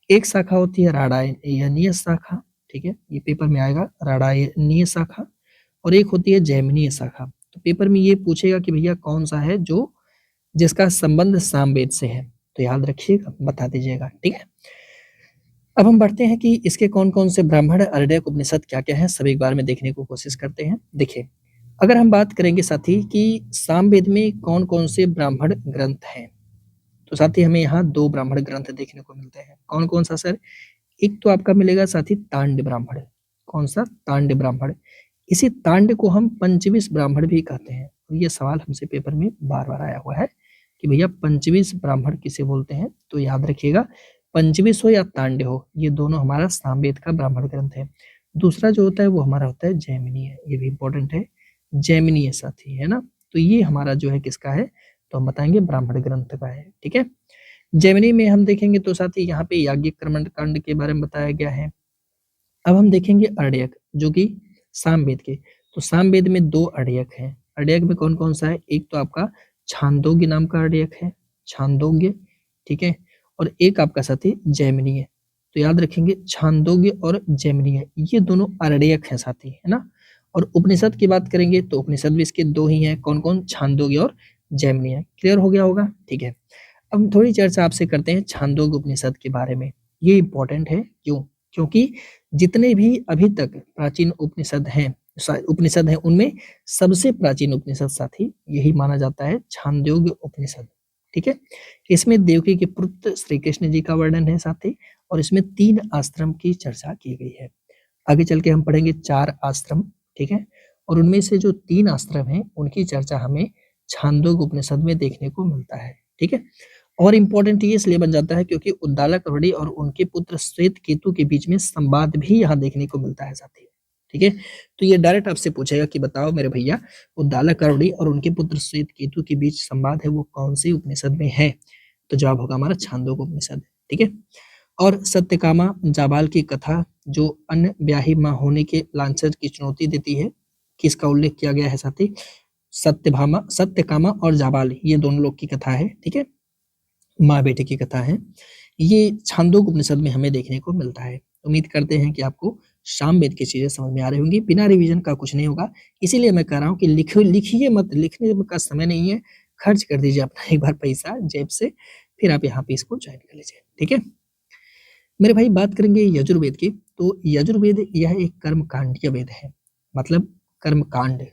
एक शाखा होती है राडायनीय शाखा, ठीक है? ये पेपर में आएगा, राडायनीय शाखा। और एक होती है जैमिनीय शाखा। तो पेपर में ये पूछेगा कि भैया कौन सा है जो जिसका संबंध सामवेद से है, तो याद रखिएगा, बता दीजिएगा, ठीक है? अब हम बढ़ते हैं कि इसके कौन कौन से ब्राह्मण अर्डयक उपनिषद क्या क्या है, सब एक बार में देखने को कोशिश करते हैं। देखिए, अगर हम बात करेंगे साथी कि सामवेद में कौन कौन से ब्राह्मण ग्रंथ हैं, तो साथी हमें यहाँ 2 ब्राह्मण ग्रंथ देखने को मिलते हैं। कौन कौन सा सर? एक तो आपका मिलेगा साथी तांड ब्राह्मण। कौन सा? तांड ब्राह्मण। इसी तांड को हम पंचविश ब्राह्मण भी कहते हैं। ये सवाल हमसे पेपर में बार बार आया हुआ है कि भैया पंचविश ब्राह्मण किसे बोलते हैं, तो याद रखिएगा पंचविश हो या तांड हो, ये दोनों हमारा सामवेद का ब्राह्मण ग्रंथ है। दूसरा जो होता है वो हमारा होता है जैमिनीय, ये भी इंपॉर्टेंट है, जैमिनीय साथी, है ना? तो ये हमारा जो है किसका है, तो हम बताएंगे ब्राह्मण ग्रंथ का है, ठीक है? जैमिनी में हम देखेंगे तो साथी यहाँ पे याज्ञिक कर्मकांड के बारे में बताया गया है। अब हम देखेंगे अर्डयक, जो कि सामवेद के, तो सामवेद में 2 अर्डयक हैं। अर्डयक में कौन कौन सा है? एक तो आपका छांदोग्य नाम का अर्डयक है, छांदोग्य, ठीक है? और एक आपका साथी जैमिनीय। तो याद रखेंगे छांदोग्य और जैमिनीय, ये दोनों अर्डयक हैं साथी, है ना? और उपनिषद की बात करेंगे तो उपनिषद भी इसके 2 ही हैं, कौन कौन? छांदोग्य और जैमिनीय। क्लियर हो गया होगा, ठीक है? अब हम थोड़ी चर्चा आपसे करते हैं छांदोग्य उपनिषद के बारे में। ये इंपॉर्टेंट है, क्यों? क्योंकि जितने भी अभी तक प्राचीन उपनिषद हैं उनमें सबसे प्राचीन उपनिषद साथी यही माना जाता है छांदोग्य उपनिषद, ठीक है? इसमें देवकी के पुत्र श्री कृष्ण जी का वर्णन है साथी, और इसमें 3 आश्रम की चर्चा की गई है। आगे चल के हम पढ़ेंगे 4 आश्रम, ठीक है? और उनमें से जो 3 आश्रम हैं उनकी चर्चा हमें छांदोग्य उपनिषद में देखने को मिलता है, ठीक है? और इम्पोर्टेंट ये इसलिए बन जाता है क्योंकि उद्दालक रोडी और उनके पुत्र श्वेत केतु के बीच में संवाद भी यहाँ देखने को मिलता है साथी, ठीक है। तो ये डायरेक्ट आपसे पूछेगा कि बताओ मेरे भैया, उद्दालक कौरवी और उनके पुत्र श्वेत केतु के बीच संवाद है वो कौन सी उपनिषद में है? तो जवाब होगा हमारा छांदोग्य उपनिषद। ठीक है। और सत्यकामा जाबाल की कथा जो अन्य ब्याही माँ होने के लांछन की चुनौती देती है, किसका उल्लेख किया गया है साथी? सत्यकामा और जाबाल, ये दोनों लोग की कथा है। ठीक है, माँ बेटे की कथा है। ये छांदोग्य उपनिषद में हमें देखने को मिलता है। उम्मीद करते हैं कि आपको सामवेद की चीजें समझ में आ रही होंगी। बिना रिवीजन का कुछ नहीं होगा, इसीलिए मैं कह रहा हूँ कि लिखिए मत, लिखने का समय नहीं है। खर्च कर दीजिए अपना एक बार पैसा जेब से, फिर आप यहाँ पे इसको ज्वाइन कर लीजिए। ठीक है मेरे भाई, बात करेंगे यजुर्वेद की। तो यजुर्वेद यह एक कर्मकांडीय वेद है, मतलब कर्मकांड।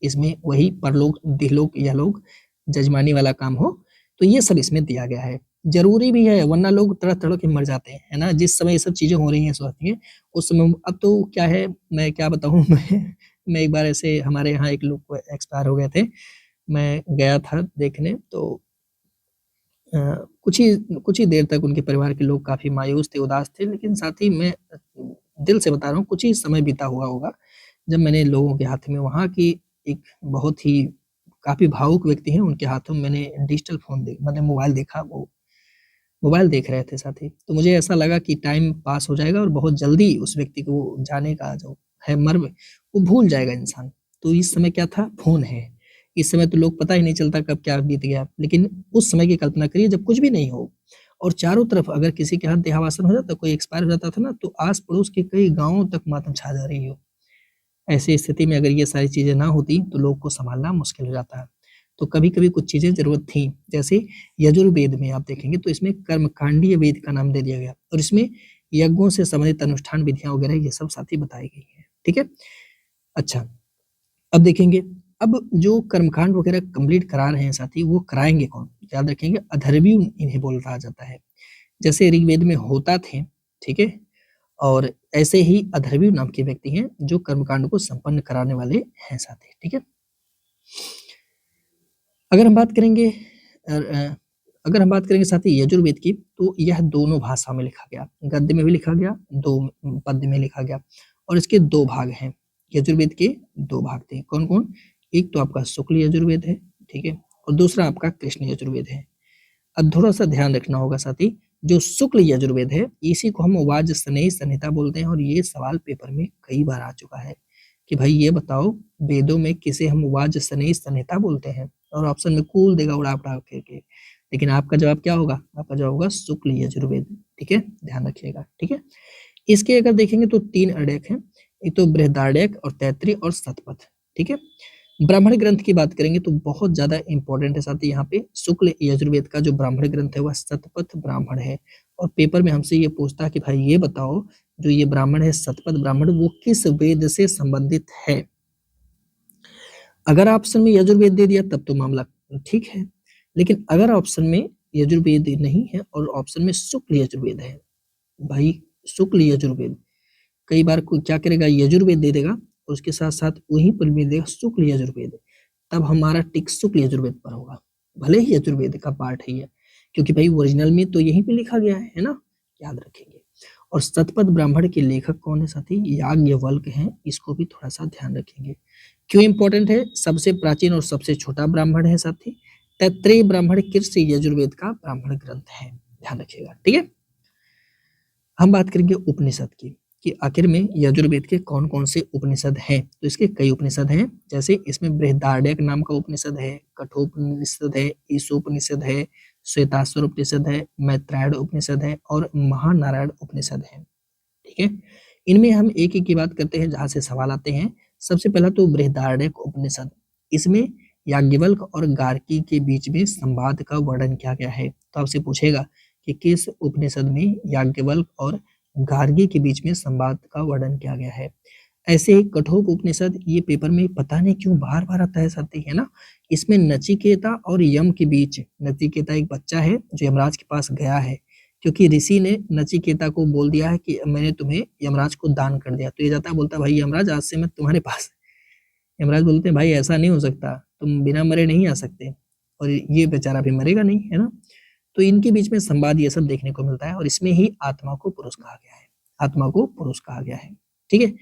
इसमें वही परलोक, दिहलोक, यहलोक, जजमानी वाला काम हो, तो ये सब इसमें दिया गया है। जरूरी भी है, वरना लोग तड़प-तड़प के मर जाते हैं, है ना? जिस समय ये सब चीज़ें हो रही हैं स्वास्थ्य में, उस समय अब तो क्या है, मैं क्या बताऊँ मैं एक बार ऐसे हमारे यहाँ एक लोग एक्सपायर हो गए थे। मैं गया था देखने, तो अ, कुछ ही देर तक उनके परिवार के लोग काफ़ी मायूस थे, उदास थे, लेकिन साथ ही मैं दिल से बता रहा हूँ, कुछ ही समय बीता हुआ होगा, जब मैंने लोगों के हाथ में वहाँ की एक बहुत ही काफ़ी भावुक व्यक्ति हैं, उनके हाथों में मैंने डिजिटल फ़ोन मतलब मोबाइल देखा, वो मोबाइल देख रहे थे साथी। तो मुझे ऐसा लगा कि टाइम पास हो जाएगा और बहुत जल्दी उस व्यक्ति को जाने का जो है मर्म, वो भूल जाएगा इंसान। तो इस समय क्या था, फ़ोन है। इस समय तो लोग पता ही नहीं चलता कब क्या बीत गया। लेकिन उस समय की कल्पना करिए जब कुछ भी नहीं हो और चारों तरफ अगर किसी के हाथ देहावसान हो जाता, कोई एक्सपायर हो जाता था ना, तो आस-पड़ोस के कई गाँवों तक मातम छा जा रही हो। ऐसी स्थिति में अगर ये सारी चीज़ें ना होती, तो लोग को सँभालना मुश्किल हो जाता। तो कभी-कभी कुछ चीज़ें ज़रूरत थी, जैसे यजुर्वेद में आप देखेंगे तो इसमें कर्मकांडीय वेद का नाम दे दिया गया और इसमें यज्ञों से संबंधित अनुष्ठान विधियाँ वगैरह ये सब साथ ही बताई गई हैं। ठीक है? अच्छा, अब देखेंगे, अब जो कर्मकांड वगैरह कंप्लीट करा रहे हैं साथी, वो कराएँगे कौन? याद रखेंगे, अधर्वी इन्हें बोला जाता है। जैसे ऋग्वेद में होता थे, ठीक है? और ऐसे ही अधर्वी नाम के व्यक्ति हैं जो कर्मकांड को संपन्न कराने वाले हैं साथी। ठीक है? अगर हम बात करेंगे अगर हम बात करेंगे साथी यजुर्वेद की, तो यह दोनों भाषा में लिखा गया, गद्य में भी लिखा गया, दो पद्य में लिखा गया और इसके दो भाग हैं। यजुर्वेद के दो भाग थे, कौन-कौन? एक तो आपका शुक्ल यजुर्वेद है, ठीक है? और दूसरा आपका कृष्ण यजुर्वेद है। अब थोड़ा-सा ध्यान रखना होगा साथी, जो शुक्ल यजुर्वेद है, इसी को हम वाजस्नेयी संहिता बोलते हैं और ये सवाल पेपर में कई बार आ चुका है कि भाई ये बताओ, वेदों में किसे हम वाजस्नेयी संहिता बोलते हैं? और ऑप्शन में कूल देगा उड़ा-पड़ा के। लेकिन आपका जवाब क्या होगा? आपका जवाब होगा शुक्ल यजुर्वेद। ठीक है? ध्यान रखिएगा। ठीक है? इसके अगर देखेंगे तो 3 अर्डक हैं, एक तो बृहदारण्यक और तैत्तिरीय और शतपथ। ठीक है? ब्राह्मण ग्रंथ की बात करेंगे तो बहुत ज़्यादा इम्पोर्टेंट है साथी, यहाँ पे शुक्ल यजुर्वेद का जो ब्राह्मण ग्रंथ है वह शतपथ ब्राह्मण है और पेपर में हमसे ये पूछता है कि भाई ये बताओ, जो ये ब्राह्मण है शतपथ ब्राह्मण, वो किस वेद से संबंधित है? अगर ऑप्शन में यजुर्वेद दे दिया तब तो मामला ठीक है, लेकिन अगर ऑप्शन में यजुर्वेद नहीं है और ऑप्शन में शुक्ल यजुर्वेद है, भाई शुक्ल यजुर्वेद, कई बार कोई क्या करेगा, यजुर्वेद दे देगा और उसके साथ-साथ वहीं पर भी देगा शुक्ल यजुर्वेद, तब हमारा टिक शुक्ल यजुर्वेद पर होगा। भले ही यजुर्वेद का पार्ट है ये, क्योंकि भाई ओरिजिनल में तो यहीं पे लिखा गया है ना? याद रखेंगे। और शतपथ ब्राह्मण के लेखक कौन है साथी? याज्ञवल्क्य हैं, इसको भी थोड़ा-सा ध्यान रखेंगे। क्यों इम्पोर्टेंट है? सबसे प्राचीन और सबसे छोटा ब्राह्मण है साथी। तैत्तिरीय ब्राह्मण कृष्ण यजुर्वेद का ब्राह्मण ग्रंथ है, ध्यान रखिएगा। ठीक है? हम बात करेंगे उपनिषद की, कि आखिर में यजुर्वेद के कौन-कौन से उपनिषद हैं? तो इसके कई उपनिषद हैं, जैसे इसमें बृहदारण्यक नाम का उपनिषद है, कठोपनिषद है, ईशोपनिषद है, श्वेताश्वर उपनिषद है, मैत्रायण उपनिषद है और महानारायण उपनिषद है। ठीक है? इनमें हम एक-एक की बात करते हैं जहाँ से सवाल आते हैं। सबसे पहला तो बृहदारण्यक उपनिषद, इसमें याज्ञवल्क्य और गार्गी के बीच में संवाद का वर्णन किया गया है। तो आपसे पूछेगा कि किस उपनिषद में याज्ञवल्क्य और गार्गी के बीच में संवाद का वर्णन किया गया है? ऐसे ही कठोप उपनिषद, ये पेपर में पता नहीं क्यों बार-बार आता है साथी, है ना? इसमें नचिकेता और यम के बीच, नचिकेता एक बच्चा है जो यमराज के पास गया है, क्योंकि ऋषि ने नचिकेता को बोल दिया है कि मैंने तुम्हें यमराज को दान कर दिया। तो ये जाता है, बोलता है भाई यमराज, आज से मैं तुम्हारे पास। यमराज बोलते हैं भाई ऐसा नहीं हो सकता, तुम बिना मरे नहीं आ सकते और ये बेचारा भी मरेगा नहीं, है ना? तो इनके बीच में संवाद ये सब देखने को मिलता है और इसमें ही आत्मा को पुरुष कहा गया है। आत्मा को पुरुष कहा गया है। ठीक है?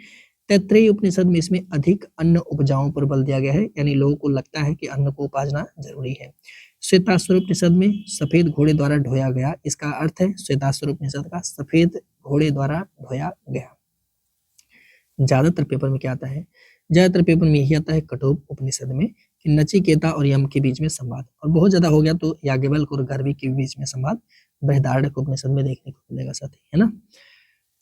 तैत्तिरीय उपनिषद में इसमें अधिक अन्न उपजाओं पर बल दिया गया है, यानी लोगों को लगता है कि अन्न को उपाजना जरूरी है। श्वेताश्वर उपनिषद में सफेद घोड़े द्वारा ढोया गया, इसका अर्थ है श्वेताश्वर उपनिषद का सफेद घोड़े द्वारा ढोया गया। ज्यादातर पेपर में क्या आता है, ज्यादातर पेपर में यही आता है कठोप उपनिषद में कि नचिकेता और यम के बीच में संवाद, और बहुत ज्यादा हो गया तो याज्ञवल्क्य और गर्भी के बीच में संवाद बृहदारण्यक उपनिषद में देखने को मिलेगा साथी, है ना।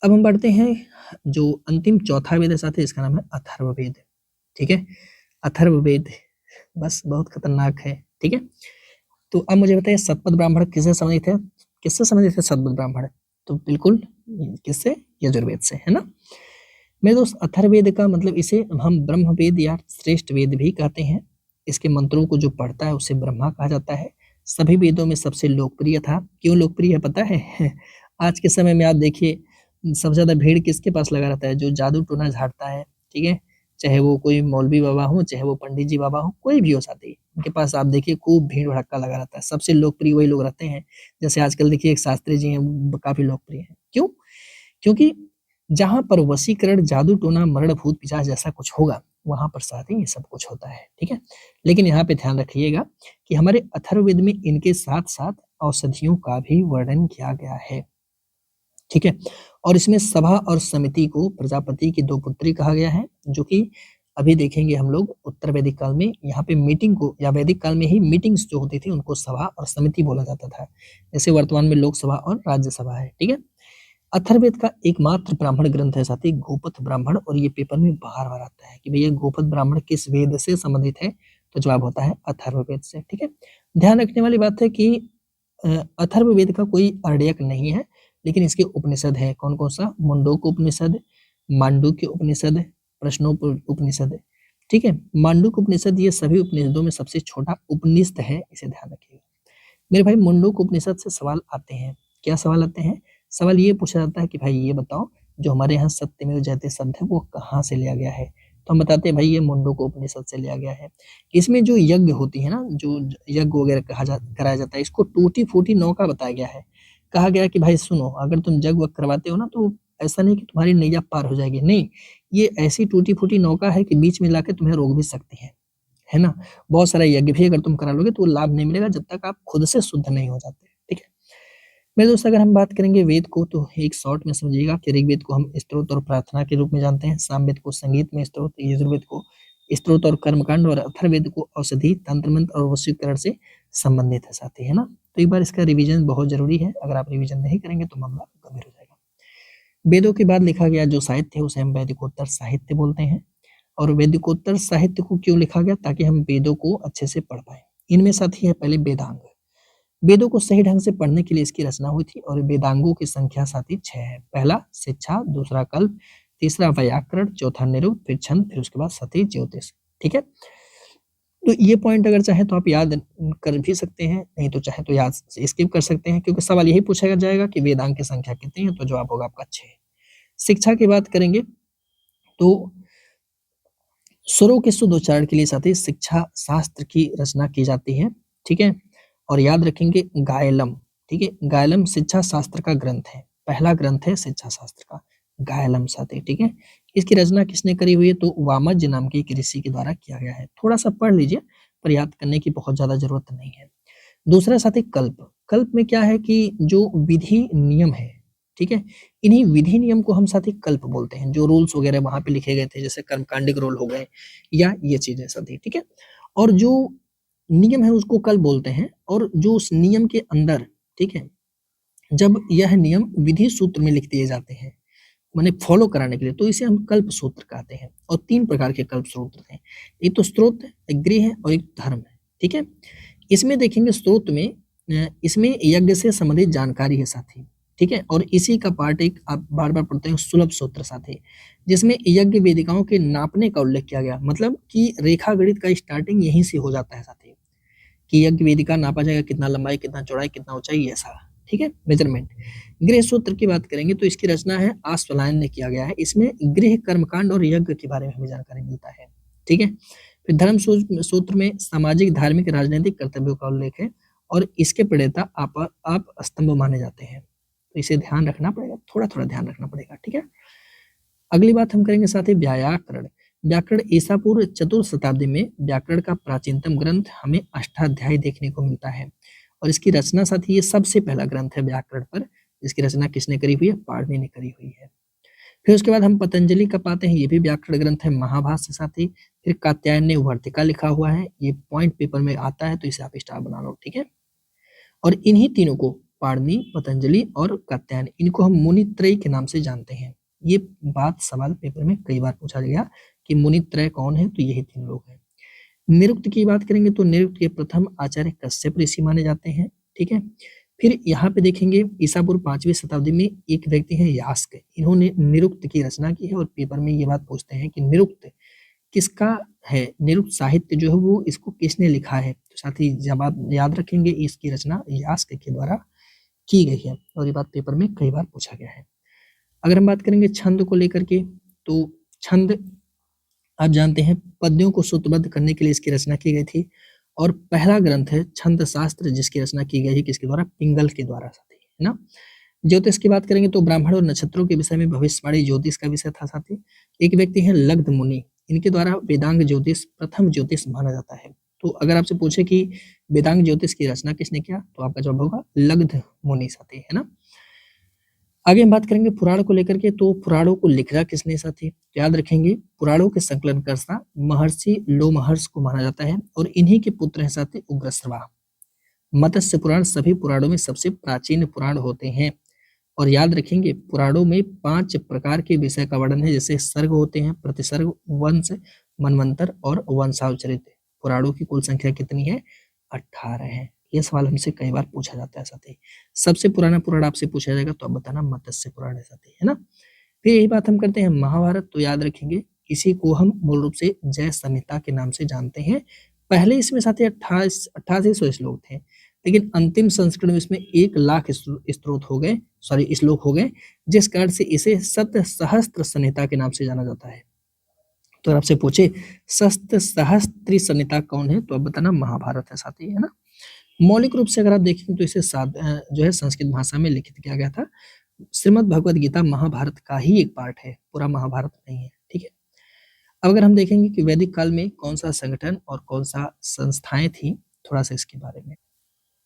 अब हम बढ़ते हैं जो अंतिम चौथा वेद है साथी, इसका नाम है अथर्ववेद। ठीक है, अथर्ववेद बस बहुत खतरनाक है। ठीक है, तो अब मुझे बताइए सतपथ ब्राह्मण किससे संबंधित है, किससे संबंधित है सतपथ ब्राह्मण? तो बिल्कुल किससे, यजुर्वेद से, है ना। मेरे दोस्त अथर्ववेद का मतलब इसे हम ब्रह्मवेद या श्रेष्ठ वेद भी कहते हैं। इसके मंत्रों को जो पढ़ता है उसे ब्रह्मा कहा जाता है। सभी वेदों में सबसे लोकप्रिय था। क्यों लोकप्रिय है पता है? आज के समय में आप देखिए सबसे ज्यादा भीड़ किसके पास लगा रहता है, जो जादू टोना झाड़ता है। ठीक है, चाहे वो कोई मौलवी बाबा हो, चाहे वो पंडित जी बाबा हो, कोई भी हो साथी, उनके पास आप देखिए खूब भीड़ भड़क्का लगा रहता है। सबसे लोकप्रिय वही लोग रहते हैं। जैसे आजकल देखिए एक शास्त्री जी हैं, वो काफी लोकप्रिय हैं। क्यों? क्योंकि जहां पर वशीकरण, जादू टोना, मरण, भूत पिशाच जैसा कुछ होगा, वहां पर साथ ही ये सब कुछ होता है। ठीक है, लेकिन यहाँ पे ध्यान रखिएगा कि हमारे अथर्ववेद में इनके साथ साथ औषधियों का भी वर्णन किया गया है। ठीक है, और इसमें सभा और समिति को प्रजापति की दो पुत्री कहा गया है, जो कि अभी देखेंगे हम लोग उत्तर वैदिक काल में यहाँ पे मीटिंग को, या वैदिक काल में ही मीटिंग्स जो होती थी उनको सभा और समिति बोला जाता था, जैसे वर्तमान में लोकसभा और राज्यसभा है। ठीक है, अथर्ववेद का एकमात्र ब्राह्मण ग्रंथ है साथी गोपथ ब्राह्मण, और ये पेपर में बार बार आता है कि भैया गोपथ ब्राह्मण किस वेद से संबंधित है, तो जवाब होता है अथर्ववेद से। ठीक है, ध्यान रखने वाली बात है कि अथर्ववेद का कोई अर्डयक नहीं है, लेकिन इसके उपनिषद है। कौन कौन सा? मुंडोक उपनिषद, मांडुक्य उपनिषद, प्रश्नोपनिषद। ठीक है, मांडुक उपनिषद ये सभी उपनिषदों में सबसे छोटा उपनिषद है, इसे ध्यान रखिएगा मेरे भाई। मुंडुक उपनिषद से सवाल आते हैं। क्या सवाल आते हैं? सवाल ये पूछा जाता है कि भाई ये बताओ, जो हमारे यहाँ सत्यमेव जयते शब्द है वो कहाँ से लिया गया है? तो हम बताते हैं भाई ये मुंडुक उपनिषद से लिया गया है। इसमें जो यज्ञ होती है ना, जो यज्ञ वगैरह कराया जाता है, इसको टूटी फूटी नौका बताया गया है। कहा गया कि भाई सुनो, अगर तुम यज्ञ वग करवाते हो ना, तो ऐसा नहीं कि तुम्हारी नैया पार हो जाएगी, नहीं, ये ऐसी टूटी फूटी नौका है कि बीच में लाके तुम्हें रोक भी सकती है ना। बहुत सारा यज्ञ भी अगर तुम करा लोगे तो लाभ नहीं मिलेगा जब तक आप खुद से शुद्ध नहीं हो जाते। ठीक है मेरे दोस्त, अगर हम बात करेंगे वेद को, तो एक शॉर्ट में समझिएगा कि ऋग्वेद को हम स्तोत्र और प्रार्थना के रूप में जानते हैं, सामवेद को संगीत में स्तोत्र, यजुर्वेद को स्तोत्र और कर्मकांड, और अथर्ववेद को औषधि, तंत्र मंत्र और वशीकरण से संबंधित है साथी, है ना। तो एक बार इसका रिवीजन बहुत जरूरी है। अगर आप रिवीजन नहीं करेंगे तो मामला गंभीर हो जाएगा। वेदों के बाद लिखा गया जो साहित्य है उसे हम वैदिकोत्तर साहित्य बोलते हैं। और वैदिकोत्तर साहित्य को क्यों लिखा गया? ताकि हम वेदों को अच्छे से पढ़ पाए। इनमें साथी है पहले वेदांग। वेदों को सही ढंग से पढ़ने के लिए इसकी रचना हुई थी, और वेदांगों की संख्या साथी 6 है। पहला शिक्षा, दूसरा कल्प, तीसरा व्याकरण, चौथा निरुक्त, फिर छंद, फिर उसके बाद सती ज्योतिष। ठीक है, तो ये पॉइंट अगर चाहे तो आप याद कर भी सकते हैं, नहीं तो चाहे तो याद स्किप कर सकते हैं, क्योंकि सवाल यही पूछा जाएगा कि वेदांग की संख्या कितनी है, तो जवाब होगा आपका 6। शिक्षा की बात करेंगे तो स्वरों के शुद्ध उच्चारण के लिए साथी शिक्षा शास्त्र की रचना की जाती है। ठीक है, और याद रखेंगे गायलम। ठीक है, गायलम शिक्षा शास्त्र का ग्रंथ है, पहला ग्रंथ है शिक्षा शास्त्र का गायलम साथी। ठीक है, इसकी रचना किसने करी हुई है? तो वामज नाम के एक ऋषि के द्वारा किया गया है। थोड़ा सा पढ़ लीजिए, पर याद करने की बहुत ज्यादा जरूरत नहीं है। दूसरा साथी कल्प। कल्प में क्या है कि जो विधि नियम है, ठीक है, इन्हीं विधि नियम को हम साथी कल्प बोलते हैं। जो रूल्स वगैरह वहां पे लिखे गए थे, जैसे कर्मकांडिक रूल हो गए या ये चीजें साथी। ठीक है, और जो नियम है उसको कल्प बोलते हैं, और जो उस नियम के अंदर, ठीक है, जब यह नियम विधि सूत्र में लिख दिए जाते हैं, माने फॉलो कराने के लिए, तो इसे हम कल्प सूत्र कहते हैं। और 3 प्रकार के कल्प सूत्र हैं, एक तो स्त्रोत है, एक गृह है, और एक धर्म है। ठीक है, इसमें देखेंगे स्त्रोत में इसमें यज्ञ से संबंधित जानकारी है साथी। ठीक है, और इसी का पार्ट एक आप बार बार पढ़ते हैं सुलभ सूत्र साथी, जिसमें यज्ञ वेदिकाओं के नापने का उल्लेख किया गया। मतलब कि रेखा गणित का स्टार्टिंग यहीं से हो जाता है साथी, कि यज्ञ वेदिका नापा जाएगा, कितना लंबाई, कितना चौड़ाई, कितना ऊंचाई, ऐसा। ठीक है, मेजरमेंट। गृह सूत्र की बात करेंगे तो इसकी रचना है आश्वलायन ने किया गया है। इसमें गृह, कर्मकांड और यज्ञ के बारे में हमें जानकारी मिलता है। ठीक है, फिर धर्म सूत्र में सामाजिक, धार्मिक, राजनीतिक कर्तव्यों का उल्लेख है, और इसके प्रणेता आप स्तंभ माने जाते हैं। तो इसे ध्यान रखना पड़ेगा, थोड़ा थोड़ा ध्यान रखना पड़ेगा। ठीक है, अगली बात हम करेंगे साथ ही व्याकरण। व्याकरण ईसा पूर्व चतुर्थ शताब्दी में व्याकरण का प्राचीनतम ग्रंथ हमें अष्टाध्यायी देखने को मिलता है और इसकी रचना साथ ही ये सबसे पहला ग्रंथ है व्याकरण पर। इसकी रचना किसने करी हुई है? पाणिनि ने करी हुई है। फिर उसके बाद हम पतंजलि का पाते हैं, ये भी व्याकरण ग्रंथ है, महाभाष्य साथ ही। फिर कात्यायन ने वर्तिका लिखा हुआ है, ये पॉइंट पेपर में आता है तो इसे आप स्टार बना लो, ठीक है। और इन्हीं तीनों को, पाणिनि, पतंजलि और कात्यायन, इनको हम मुनित्रय के नाम से जानते हैं। ये बात सवाल पेपर में कई बार पूछा गया कि मुनित्रय कौन है, तो यही तीन लोग हैं। निरुक्त की बात करेंगे तो निरुक्त के प्रथम आचार्य कश्यप ऋषि माने जाते हैं, ठीक है। फिर यहाँ पे देखेंगे ईसा पूर्व 5वीं शताब्दी में एक व्यक्ति है यास्क, इन्होंने निरुक्त की रचना की है और पेपर में ये बात पूछते हैं कि निरुक्त किसका है, निरुक्त साहित्य जो है वो इसको किसने लिखा है। तो साथ ही जवाब याद रखेंगे, इसकी रचना यास्क के द्वारा की गई है और ये बात पेपर में कई बार पूछा गया है। अगर हम बात करेंगे छंद को लेकर के, तो छंद आप जानते हैं पद्यों को सूत्रबद्ध करने के लिए इसकी रचना की गई थी और पहला ग्रंथ है छंद शास्त्र, जिसकी रचना की गई है किसके द्वारा? पिंगल के द्वारा साथी, है ना। ज्योतिष की बात करेंगे तो ब्राह्मण और नक्षत्रों के विषय में भविष्यवाणी ज्योतिष का विषय था साथी। एक व्यक्ति है लग्ध मुनि, इनके द्वारा वेदांग ज्योतिष प्रथम ज्योतिष माना जाता है। तो अगर आपसे पूछे कि वेदांग ज्योतिष की रचना किसने किया, तो आपका जवाब होगा लग्ध मुनि साथी, है ना। आगे हम बात करेंगे पुराण को लेकर के, तो पुराणों को लिखा किसने साथी? तो याद रखेंगे पुराणों के संकलनकर्ता महर्षि लोमहर्ष को माना जाता है और इन्हीं के पुत्र हैं साथी उग्रश्रवा। मत्स्य पुराण सभी पुराणों में सबसे प्राचीन पुराण होते हैं और याद रखेंगे पुराणों में 5 प्रकार के विषय का वर्णन है, जैसे सर्ग होते हैं, प्रतिसर्ग, वंश, मनवंतर और वंशावचरित। पुराणों की कुल संख्या कितनी है? 18 है। ये सवाल हमसे कई बार पूछा जाता है साथी। सबसे पुराना पुराण आपसे पूछा जाएगा तो आप बताना मत्स्य पुराण है साथी, है ना। फिर यही बात हम करते हैं महाभारत, तो याद रखेंगे इसी को हम मूल रूप से जय संहिता के नाम से जानते हैं। पहले इसमें साथी 8800 श्लोक थे, लेकिन अंतिम संस्करण में इसमें 1,00,000 स्त्रोत हो गए, सॉरी श्लोक हो गए, जिस कारण से इसे सत सहस्त्र संहिता के नाम से जाना जाता है। तो अगर आपसे पूछे सत सहस्त्री संहिता कौन है, तो आप बताना महाभारत है साथी, है ना। मौलिक रूप से अगर आप देखें तो इसे जो है संस्कृत भाषा में लिखित किया गया था। श्रीमद् भगवद गीता महाभारत का ही एक पार्ट है, पूरा महाभारत नहीं है, ठीक है। अब अगर हम देखेंगे कि वैदिक काल में कौन सा संगठन और कौन सा संस्थाएं थी, थोड़ा सा इसके बारे में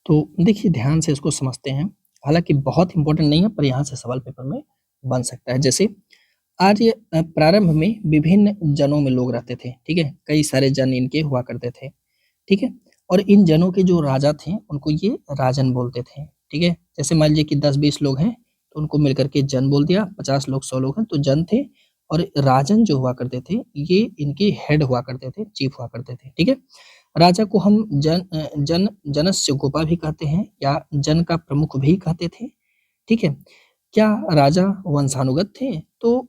तो देखिए ध्यान से इसको समझते हैं। हालांकि बहुत इंपॉर्टेंट नहीं है, पर यहाँ से सवाल पेपर में बन सकता है। जैसे आर्य प्रारंभ में विभिन्न जनों में लोग रहते थे, ठीक है, कई सारे जन इनके हुआ करते थे, ठीक है। और इन जनों के जो राजा थे उनको ये राजन बोलते थे, ठीक है। जैसे मान लीजिए कि 10-20 लोग हैं तो उनको मिलकर के जन बोल दिया, 50 लोग 100 लोग हैं तो जन थे। और राजन जो हुआ करते थे ये इनके हेड हुआ करते थे, चीफ हुआ करते थे, ठीक है। राजा को हम जनस्य गोपा भी कहते हैं या जन का प्रमुख भी कहते थे, ठीक है। क्या राजा वंशानुगत थे? तो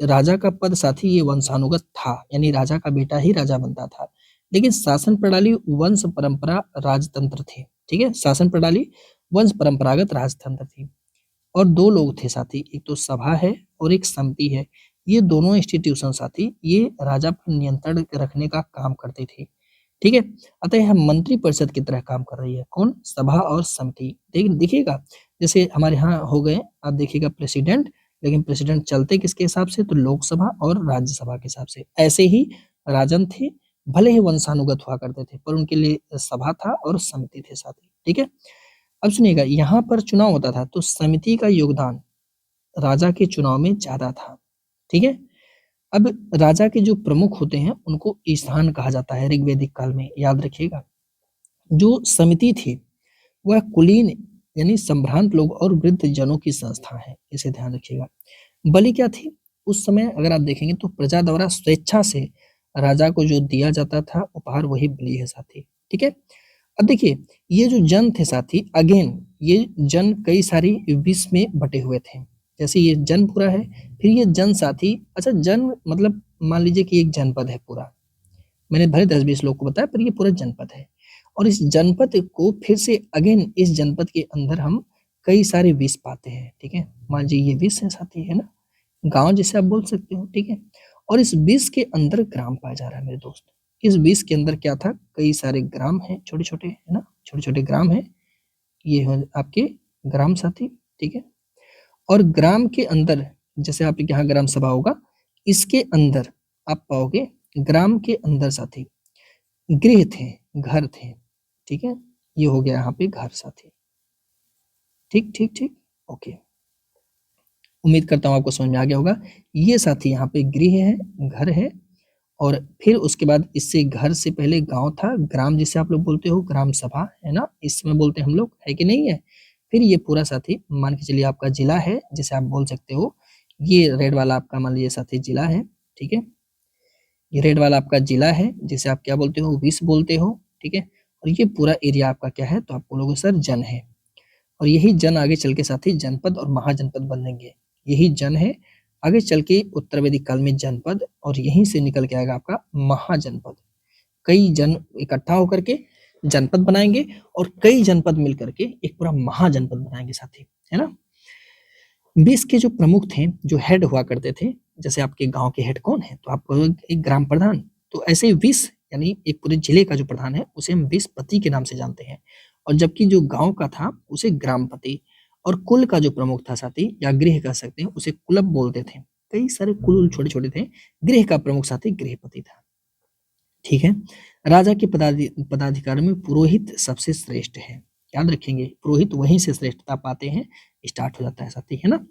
राजा का पद साथी ये वंशानुगत था, यानी राजा का बेटा ही राजा बनता था। लेकिन शासन प्रणाली वंश परंपरा राजतंत्र थे, ठीक है। शासन प्रणाली वंश परंपरागत राजतंत्र थी। और 2 लोग थे साथी, एक तो सभा है और एक समिति है। ये दोनों इंस्टीट्यूशन साथी ये राजा पर नियंत्रण रखने का काम करते थे, ठीक है। अतः यह मंत्री परिषद की तरह काम कर रही है। कौन? सभा और समिति। देखिएगा जैसे हमारे यहाँ हो गए, आप देखिएगा प्रेसिडेंट, लेकिन प्रेसिडेंट चलते किसके हिसाब से? तो लोकसभा और राज्यसभा के हिसाब से। ऐसे ही राजन थे, भले ही वंशानुगत हुआ करते थे, पर उनके लिए सभा था और समिति थे साथी, ठीक है। अब सुनिएगा, यहाँ पर चुनाव होता था तो समिति का योगदान राजा के चुनाव में ज्यादा था, ठीक है। अब राजा के जो प्रमुख होते हैं उनको ईशान कहा जाता है ऋग्वैदिक काल में, याद रखिएगा। जो समिति थी वह कुलीन यानी संभ्रांत लोग और वृद्ध जनों की संस्था है, इसे ध्यान रखिएगा। बलि क्या थी? उस समय अगर आप देखेंगे तो प्रजा द्वारा स्वेच्छा से राजा को जो दिया जाता था उपहार, वही बलि है साथी, ठीक है। अब देखिए ये जो जन थे साथी, अगेन ये जन कई सारी विष में बटे हुए थे। जैसे ये जन पूरा है, फिर ये जन साथी, अच्छा जन मतलब मान लीजिए कि एक जनपद है पूरा, मैंने भले 10-20 लोग को बताया पर ये पूरा जनपद है। और इस जनपद को फिर से अगेन इस जनपद के अंदर हम कई सारे विष पाते हैं, ठीक है। मान लीजिए ये विष है साथी, है ना, गांव जैसे आप बोल सकते हो, ठीक है। और इस विष के अंदर ग्राम पाया जा रहा है मेरे दोस्त। इस विष के अंदर क्या था? कई सारे ग्राम हैं, छोटे छोटे, है ना, छोटे छोटे ग्राम हैं। ये है आपके ग्राम साथी, ठीक है। और ग्राम के अंदर जैसे आपके यहाँ ग्राम सभा होगा, इसके अंदर आप पाओगे ग्राम के अंदर साथी गृह थे, घर थे, ठीक है। ये हो गया यहाँ पे घर साथी, ठीक ठीक ठीक, ओके। उम्मीद करता हूँ आपको समझ में आ गया होगा। ये साथी यहाँ पे गृह है, घर है, और फिर उसके बाद इससे घर से पहले गांव था, ग्राम जिसे आप लोग बोलते हो, ग्राम सभा है ना, इसमें बोलते हैं हम लोग, है कि नहीं है। फिर ये पूरा साथी मान के चलिए आपका जिला है, जिसे आप बोल सकते हो, ये रेड वाला आपका मान लीजिए साथी जिला है, ठीक है। ये रेड वाला आपका जिला है, जिसे आप क्या बोलते हो, विश्व बोलते हो, ठीक है। और ये पूरा एरिया आपका क्या है, तो आप बोलोगे सर जन है। और यही जन आगे चल के साथी जनपद और महाजनपद बनेंगे। यही जन है, आगे चल के उत्तर वैदिक काल में जनपद, और यहीं से निकल के आएगा आपका महाजनपद। कई जन इकट्ठा होकर के जनपद बनाएंगे, और कई जनपद मिल करके एक पूरा महाजनपद बनाएंगे साथी, है ना। 20 के जो प्रमुख थे, जो हेड हुआ करते थे, जैसे आपके गांव के हेड कौन है, तो आप कहोगे एक ग्राम प्रधान। तो ऐसे 20 यानी एक पूरे जिले का जो प्रधान है, उसे हम 20पति के नाम से जानते हैं। और जबकि जो गांव का था, उसे ग्रामपति, और कुल का जो प्रमुख था साथी, या गृह कह सकते हैं, उसे कुलप बोलते थे। कई सारे कुल छोटे छोटे थे, गृह का प्रमुख साथी गृहपति था, ठीक है। राजा के पदाधिकारी में पुरोहित सबसे श्रेष्ठ है, याद रखेंगे, पुरोहित वहीं से श्रेष्ठता पाते हैं, स्टार्ट हो जाता है साथी, है ना।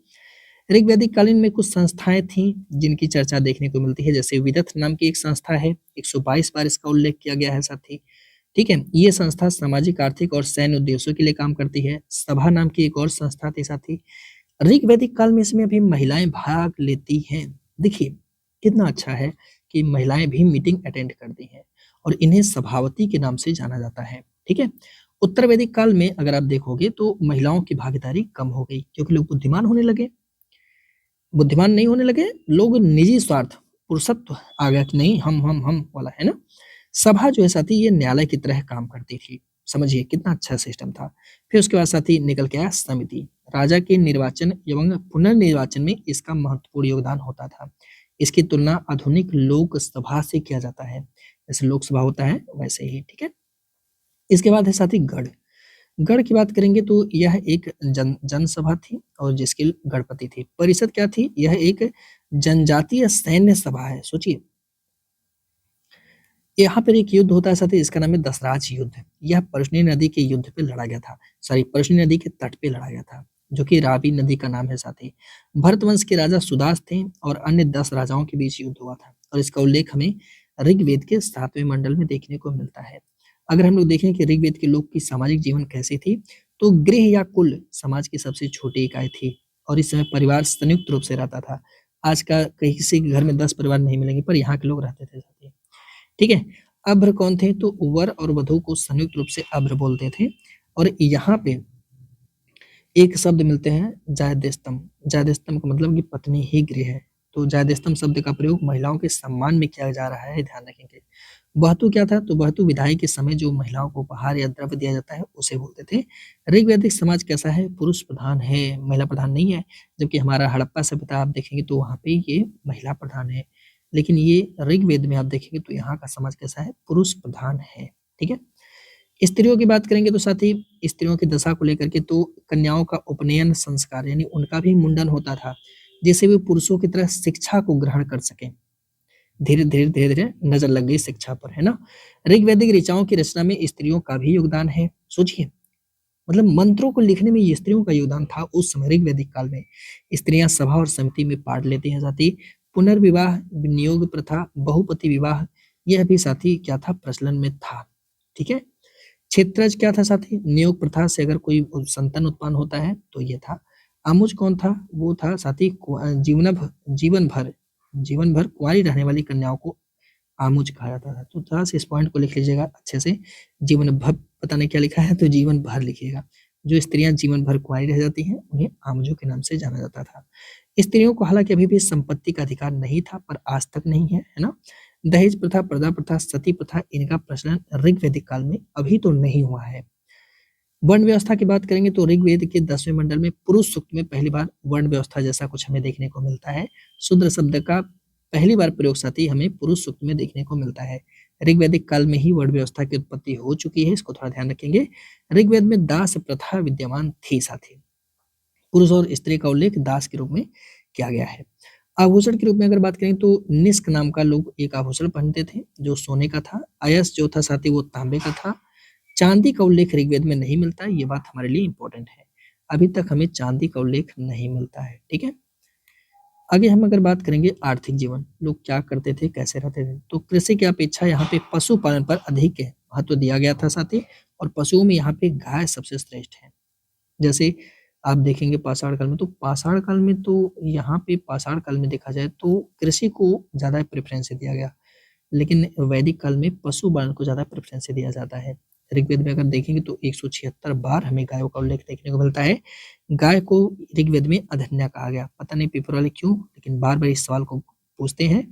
ऋग वैदिक कालीन में कुछ संस्थाएं थी जिनकी चर्चा देखने को मिलती है, जैसे विदथ नाम की एक संस्था है, 122 बार इसका उल्लेख किया गया है साथी, ठीक है। ये संस्था सामाजिक, आर्थिक और सैन्य उद्देश्यों के लिए काम करती है। सभा नाम की एक और संस्था थी साथी। ऋग वैदिक काल में इसमें भी महिलाएं भाग लेती हैं। देखिए कितना अच्छा है कि महिलाएं भी मीटिंग अटेंड करती हैं, और इन्हें सभावती के नाम से जाना जाता है, ठीक है। उत्तर वैदिक काल में अगर आप देखोगे तो महिलाओं की भागीदारी कम हो गई, क्योंकि लोग बुद्धिमान होने लगे। बुद्धिमान नहीं होने लगे लोग, निजी स्वार्थ, पुरुषत्व आ गया कि नहीं हम वाला, है ना। सभा जो है साथी, ये न्यायालय की तरह काम करती थी। समझिए कितना अच्छा सिस्टम था। फिर उसके बाद साथी निकल के आया समिति। राजा के निर्वाचन एवं पुनर्निर्वाचन में इसका महत्वपूर्ण योगदान होता था। इसकी तुलना आधुनिक लोकसभा से किया जाता है, जैसे लोकसभा होता है वैसे ही, ठीक है। इसके बाद है साथी गढ़। गढ़ की बात करेंगे तो यह एक जनसभा थी, और जिसकी गढ़पति थी। परिषद क्या थी, यह एक जनजातीय सैन्य सभा है। सोचिए यहाँ पर एक युद्ध होता है साथी, इसका नाम है दसराज युद्ध। यह परशुनी नदी के युद्ध पे लड़ा गया था, सॉरी परशुनी नदी के तट पे लड़ा गया था, जो कि रावी नदी का नाम है साथी। भरत वंश के राजा सुदास थे, और अन्य 10 राजाओं के बीच युद्ध हुआ था, और इसका उल्लेख हमें ऋग्वेद के 7वें मंडल में देखने को मिलता है। अगर हम लोग देखें कि ऋग्वेद के लोग की सामाजिक जीवन कैसी थी, तो गृह या कुल समाज की सबसे छोटी इकाई थी, और इस समय परिवार संयुक्त रूप से रहता था। आज का कहीं किसी के घर में 10 परिवार नहीं मिलेंगे, पर यहाँ के लोग रहते थे साथी, ठीक है। अभ्र कौन थे, तो वर और वधु को संयुक्त रूप से अभ्र बोलते थे। और यहाँ पे एक शब्द मिलते हैं जायदेस्तम। जायदेस्तम का मतलब कि पत्नी ही गृह है। तो जायदेस्तम शब्द का प्रयोग महिलाओं के सम्मान में किया जा रहा है, ध्यान रखेंगे। बहतु क्या था, तो बहतु विदाई के समय जो महिलाओं को उपहार या द्रव्य दिया जाता है, उसे बोलते थे। ऋग्वैदिक समाज कैसा है, पुरुष प्रधान है, महिला प्रधान नहीं है। जबकि हमारा हड़प्पा सभ्यता आप देखेंगे तो वहाँ पे ये महिला प्रधान है। लेकिन ये ऋग्वेद में आप देखेंगे तो यहाँ का समाज कैसा है, पुरुष प्रधान है, ठीक है। स्त्रियों की बात करेंगे तो साथ ही स्त्रियों की दशा को लेकर के तो कन्याओं का उपनयन संस्कार यानी उनका भी मुंडन होता था, जिससे वे पुरुषों की तरह शिक्षा को ग्रहण कर सके। धीरे धीरे नजर लग गई शिक्षा पर, है ना। ऋग्वैदिक ऋचाओं की रचना में स्त्रियों का भी योगदान है। सोचिए मतलब मंत्रों को लिखने में ये स्त्रियों का योगदान था उस समय ऋग्वैदिक काल में। स्त्रियां सभा और समिति में पार्ट लेती हैं साथी। पुनर्विवाह, नियोग प्रथा, बहुपति विवाह, यह भी साथी क्या था, प्रचलन में था, ठीक है। क्षेत्रज क्या था साथी, नियोग प्रथा से अगर कोई संतान उत्पन्न होता है तो ये था। आमुज कौन था, वो था साथी जीवन भर कुंवारी रहने वाली कन्याओं को आमुज कहा जाता था। तो थोड़ा सा इस पॉइंट को लिख लीजिएगा अच्छे से। जीवन भर पता नहीं क्या लिखा है, तो जीवन भर लिखिएगा। जो स्त्रियां जीवन भर कुंवारी रह जाती हैं उन्हें आमुजों के नाम से जाना जाता था। स्त्रियों को हालांकि अभी भी संपत्ति का अधिकार नहीं था, पर आज तक नहीं है, है ना। दहेज प्रथा, पर्दा प्रथा, सती प्रथा, इनका प्रचलन ऋग्वैदिक काल में अभी तो नहीं हुआ है। वर्ण व्यवस्था की बात करेंगे तो ऋग्वेद के 10वें मंडल में पुरुष सूक्त में पहली बार वर्ण व्यवस्था जैसा कुछ हमें देखने को मिलता है। शूद्र शब्द का पहली बार प्रयोग साथी हमें पुरुष सूक्त में देखने को मिलता है। ऋग्वैदिक काल में ही वर्ण व्यवस्था की उत्पत्ति हो चुकी है, इसको थोड़ा ध्यान रखेंगे। ऋग्वेद में दास प्रथा विद्यमान थी साथी। पुरुष और स्त्री का उल्लेख दास के रूप में किया गया है। आभूषण के रूप में अगर बात करें तो निष्क नाम का लोग एक आभूषण पहनते थे जो सोने का था। अयस जो था साथी वो तांबे का था। चांदी का उल्लेख ऋग्वेद में नहीं मिलता, ये बात हमारे लिए इंपॉर्टेंट है। अभी तक हमें चांदी का उल्लेख नहीं मिलता है, ठीक है। आगे हम अगर बात करेंगे आर्थिक जीवन, लोग क्या करते थे, कैसे रहते थे, तो कृषि की अपेक्षा यहाँ पे पशुपालन पर अधिक महत्व दिया गया था साथी। और पशुओं में यहाँ पे गाय सबसे श्रेष्ठ है। जैसे आप देखेंगे पाषाण काल में, तो पाषाण काल में तो यहाँ पे पाषाण काल में देखा जाए तो कृषि को ज्यादा प्रेफरेंस दिया गया, लेकिन वैदिक काल में पशुपालन को ज्यादा प्रेफरेंस दिया जाता है। ऋग्वेद में अगर देखेंगे तो 176 बार हमें गायों का उल्लेख देखने को मिलता है। गाय को ऋग्वेद में अधन्या कहा गया, पता नहीं पेपर वाले क्यों, लेकिन बार बार इस सवाल को पूछते हैं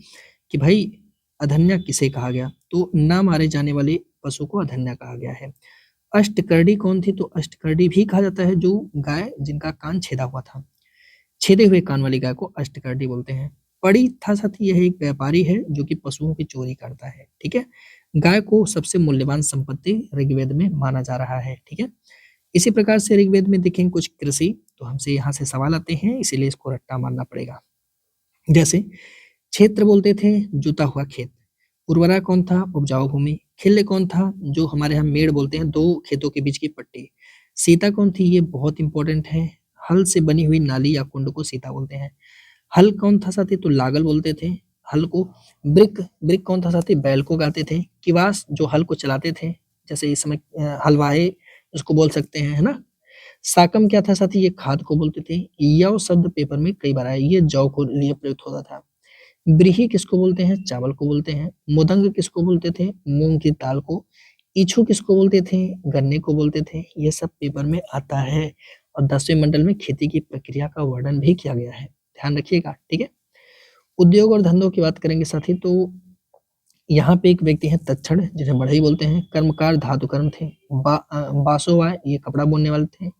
कि भाई अधन्या किसे कहा गया, तो ना मारे जाने वाले पशु को अधन्या कहा गया है। अष्टकर्णी कौन थी, तो अष्टकर्णी भी कहा जाता है जो गाय जिनका कान छेदा हुआ था। छेदे हुए कान वाली गाय को अष्टकर्णी बोलते हैं। पड़ी था साथी यह एक व्यापारी है जो कि पशुओं की चोरी करता है, ठीक है। गाय को सबसे मूल्यवान संपत्ति ऋग्वेद में माना जा रहा है, ठीक है। इसी प्रकार से ऋग्वेद में देखेंगे कुछ कृषि, तो हमसे यहाँ से सवाल आते हैं, इसीलिए इसको रट्टा मारना पड़ेगा। जैसे क्षेत्र बोलते थे जुता हुआ खेत, उर्वरा कौन था, उपजाऊ भूमि, खिल्य कौन था, जो हमारे यहाँ मेड़ बोलते हैं, दो खेतों के बीच की पट्टी, सीता कौन थी, ये बहुत इंपॉर्टेंट है, हल से बनी हुई नाली या कुंड को सीता बोलते हैं। हल कौन था साथी, तो लागल बोलते थे हल को। ब्रिक ब्रिक कौन था साथी, बैल को गाते थे। किवास जो हल को चलाते थे, जैसे इस समय हलवाए उसको बोल सकते हैं, है ना। साकम क्या था साथी, ये खाद को बोलते थे। यव शब्द पेपर में कई बार आया, ये जौ को लिए प्रयुक्त होता था। ब्रीही किसको बोलते हैं, चावल को बोलते हैं। मुदंग किसको बोलते थे, मूंग की दाल को। इच्छू किसको बोलते थे, गन्ने को बोलते थे। ये सब पेपर में आता है और 10वें मंडल में खेती की प्रक्रिया का वर्णन भी किया गया है, ध्यान रखिएगा, ठीक है। उद्योग और धंधों की बात करेंगे साथी, तो यहाँ पे एक व्यक्ति है तक्षण जिन्हें बढ़ई बोलते हैं। कर्मकार धातु कर्म थे। बासोवाय ये कपड़ा बुनने वाले थे।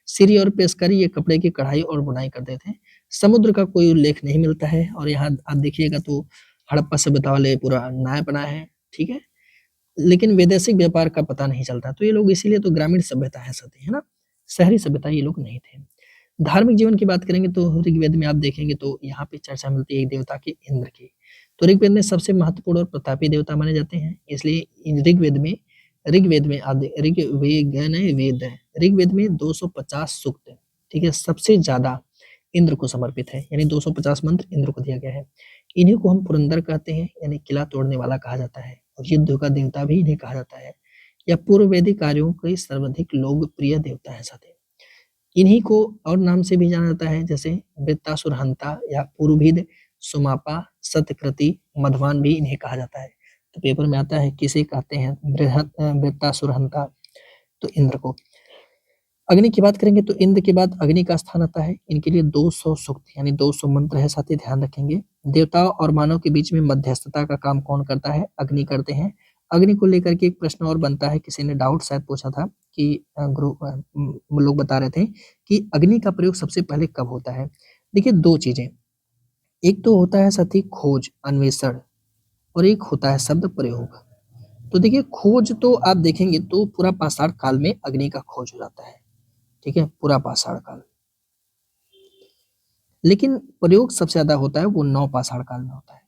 सिरी और पेशकारी ये कपड़े की कढ़ाई और बुनाई करते थे। समुद्र का कोई उल्लेख नहीं मिलता है, और यहाँ आप देखिएगा तो हड़प्पा सभ्यता वाले पूरा नाय बना है, ठीक है। लेकिन वैदेशिक व्यापार का पता नहीं चलता, तो ये लोग इसीलिए तो ग्रामीण सभ्यता है साथी, है ना। शहरी सभ्यता ये लोग नहीं थे। धार्मिक जीवन की बात करेंगे तो ऋग्वेद में आप देखेंगे तो यहाँ पे चर्चा मिलती है एक देवता की, इंद्र की। तो ऋग्वेद में सबसे महत्वपूर्ण और प्रतापी देवता माने जाते हैं, इसलिए ऋग्वेद में 250 सूक्त, ठीक है, सबसे ज्यादा इंद्र को समर्पित है, यानी 250 मंत्र इंद्र को दिया गया है। इन्हीं को हम पुरंदर कहते हैं, यानी किला तोड़ने वाला कहा जाता है, और युद्ध का देवता भी इन्हें कहा जाता है। यह पूर्व वैदिक कार्यों के सर्वाधिक लोकप्रिय देवता है साथी। इन्हीं को और नाम से भी जाना जाता है, जैसे वृत्तासुरहंता या पुरुभिद, सुमापा, सत्यकृति, मधवान भी इन्हें कहा जाता है। तो पेपर में आता है किसे कहते हैं, वृत्तासुरहंता, तो इंद्र को। अग्नि की बात करेंगे तो इंद्र के बाद अग्नि का स्थान आता है। इनके लिए 200 सूक्त यानी 200 मंत्र है साथी, ध्यान रखेंगे। देवताओं और मानव के बीच में मध्यस्थता का काम कौन करता है, अग्नि करते हैं। अग्नि को लेकर के एक प्रश्न और बनता है, किसी ने डाउट शायद पूछा था कि लोग बता रहे थे कि अग्नि का प्रयोग सबसे पहले कब होता है। देखिए दो चीजें, एक तो होता है साथी खोज अन्वेषण, और एक होता है शब्द प्रयोग। तो देखिए खोज तो आप देखेंगे तो पूरा पाषाण काल में अग्नि का खोज हो जाता है, ठीक है, पूरा पाषाण काल। लेकिन प्रयोग सबसे ज्यादा होता है वो नवपाषाण काल में होता है।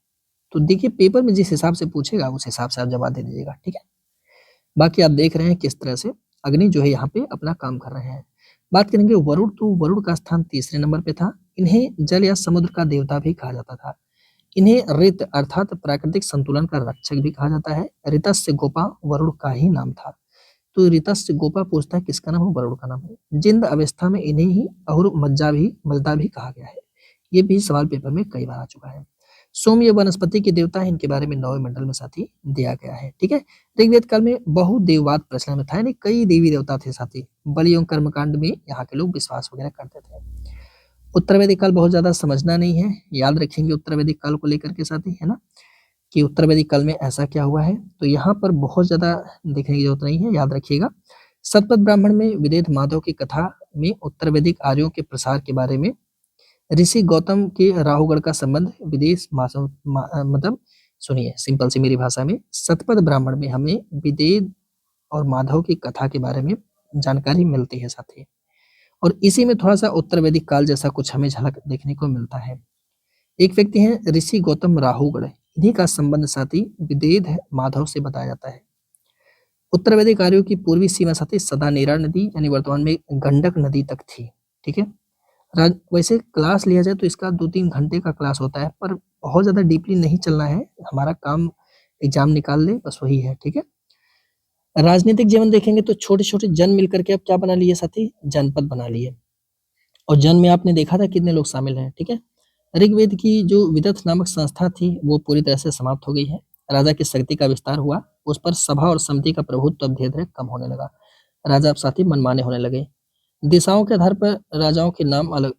तो देखिए पेपर में जिस हिसाब से पूछेगा उस हिसाब से आप जवाब दे दीजिएगा, ठीक है। बाकी आप देख रहे हैं किस तरह से अग्नि जो है यहाँ पे अपना काम कर रहे हैं। बात करेंगे वरुण, तो वरुण का स्थान तीसरे नंबर पे था। इन्हें जल या समुद्र का देवता भी कहा जाता था। इन्हें ऋत अर्थात प्राकृतिक संतुलन का रक्षक भी कहा जाता है। ऋतस्य गोपा वरुण का ही नाम था। तो ऋतस्य गोपा पूछता है किसका नाम है, वरुण का नाम है। जिंद अवस्था में इन्हें ही अहुर मज्जा भी कहा गया है। ये भी सवाल पेपर में कई बार आ चुका है। सोम ये वनस्पति के देवता है, इनके बारे में 9वें मंडल में साथी दिया गया है, ठीक है। ऋग्वेद काल में बहुदेववाद प्रचलन में था, यानी कई देवी देवता थे साथी। बलि एवं कर्मकांड में यहाँ के लोग विश्वास वगैरह करते थे। उत्तर वैदिक काल बहुत ज्यादा समझना नहीं है, याद रखेंगे उत्तर वैदिक काल को लेकर के साथी, है ना, कि उत्तर वैदिक काल में ऐसा क्या हुआ है। तो यहाँ पर बहुत ज्यादा देखने की जरूरत नहीं है, याद रखिएगा। सतपथ ब्राह्मण में विदेह माधव की कथा में उत्तर वैदिक आर्यों के प्रसार के बारे में ऋषि गौतम के राहुगढ़ का संबंध विदेश मतलब सुनिए सिंपल सी मेरी भाषा में, सतपथ ब्राह्मण में हमें विदेह और माधव की कथा के बारे में जानकारी मिलती है साथी। और इसी में थोड़ा सा उत्तर वैदिक काल जैसा कुछ हमें झलक देखने को मिलता है। एक व्यक्ति हैं ऋषि गौतम राहुगढ़, इन्हीं का संबंध साथी विदेह माधव से बताया जाता है। उत्तर वैदिक आर्यों की पूर्वी सीमा साथी सदा नेरा नदी यानी वर्तमान में गंडक नदी तक थी। ठीक है। वैसे क्लास लिया जाए तो इसका 2-3 घंटे का क्लास होता है, पर बहुत ज्यादा डीपली नहीं चलना है, हमारा काम एग्जाम निकाल ले बस वही है। ठीक है। राजनीतिक जीवन देखेंगे तो छोटे छोटे जन मिलकर के अब क्या बना लिए साथी, जनपद बना लिए। और जन में आपने देखा था कितने लोग शामिल हैं। ठीक है। ऋग्वेद की जो विदथ नामक संस्था थी वो पूरी तरह से समाप्त हो गई है। राजा की शक्ति का विस्तार हुआ, उस पर सभा और समिति का प्रभुत्व अब धीरे धीरे कम होने लगा। राजा अब साथी मनमाने होने लगे। दिशाओं के आधार पर राजाओं के नाम अलग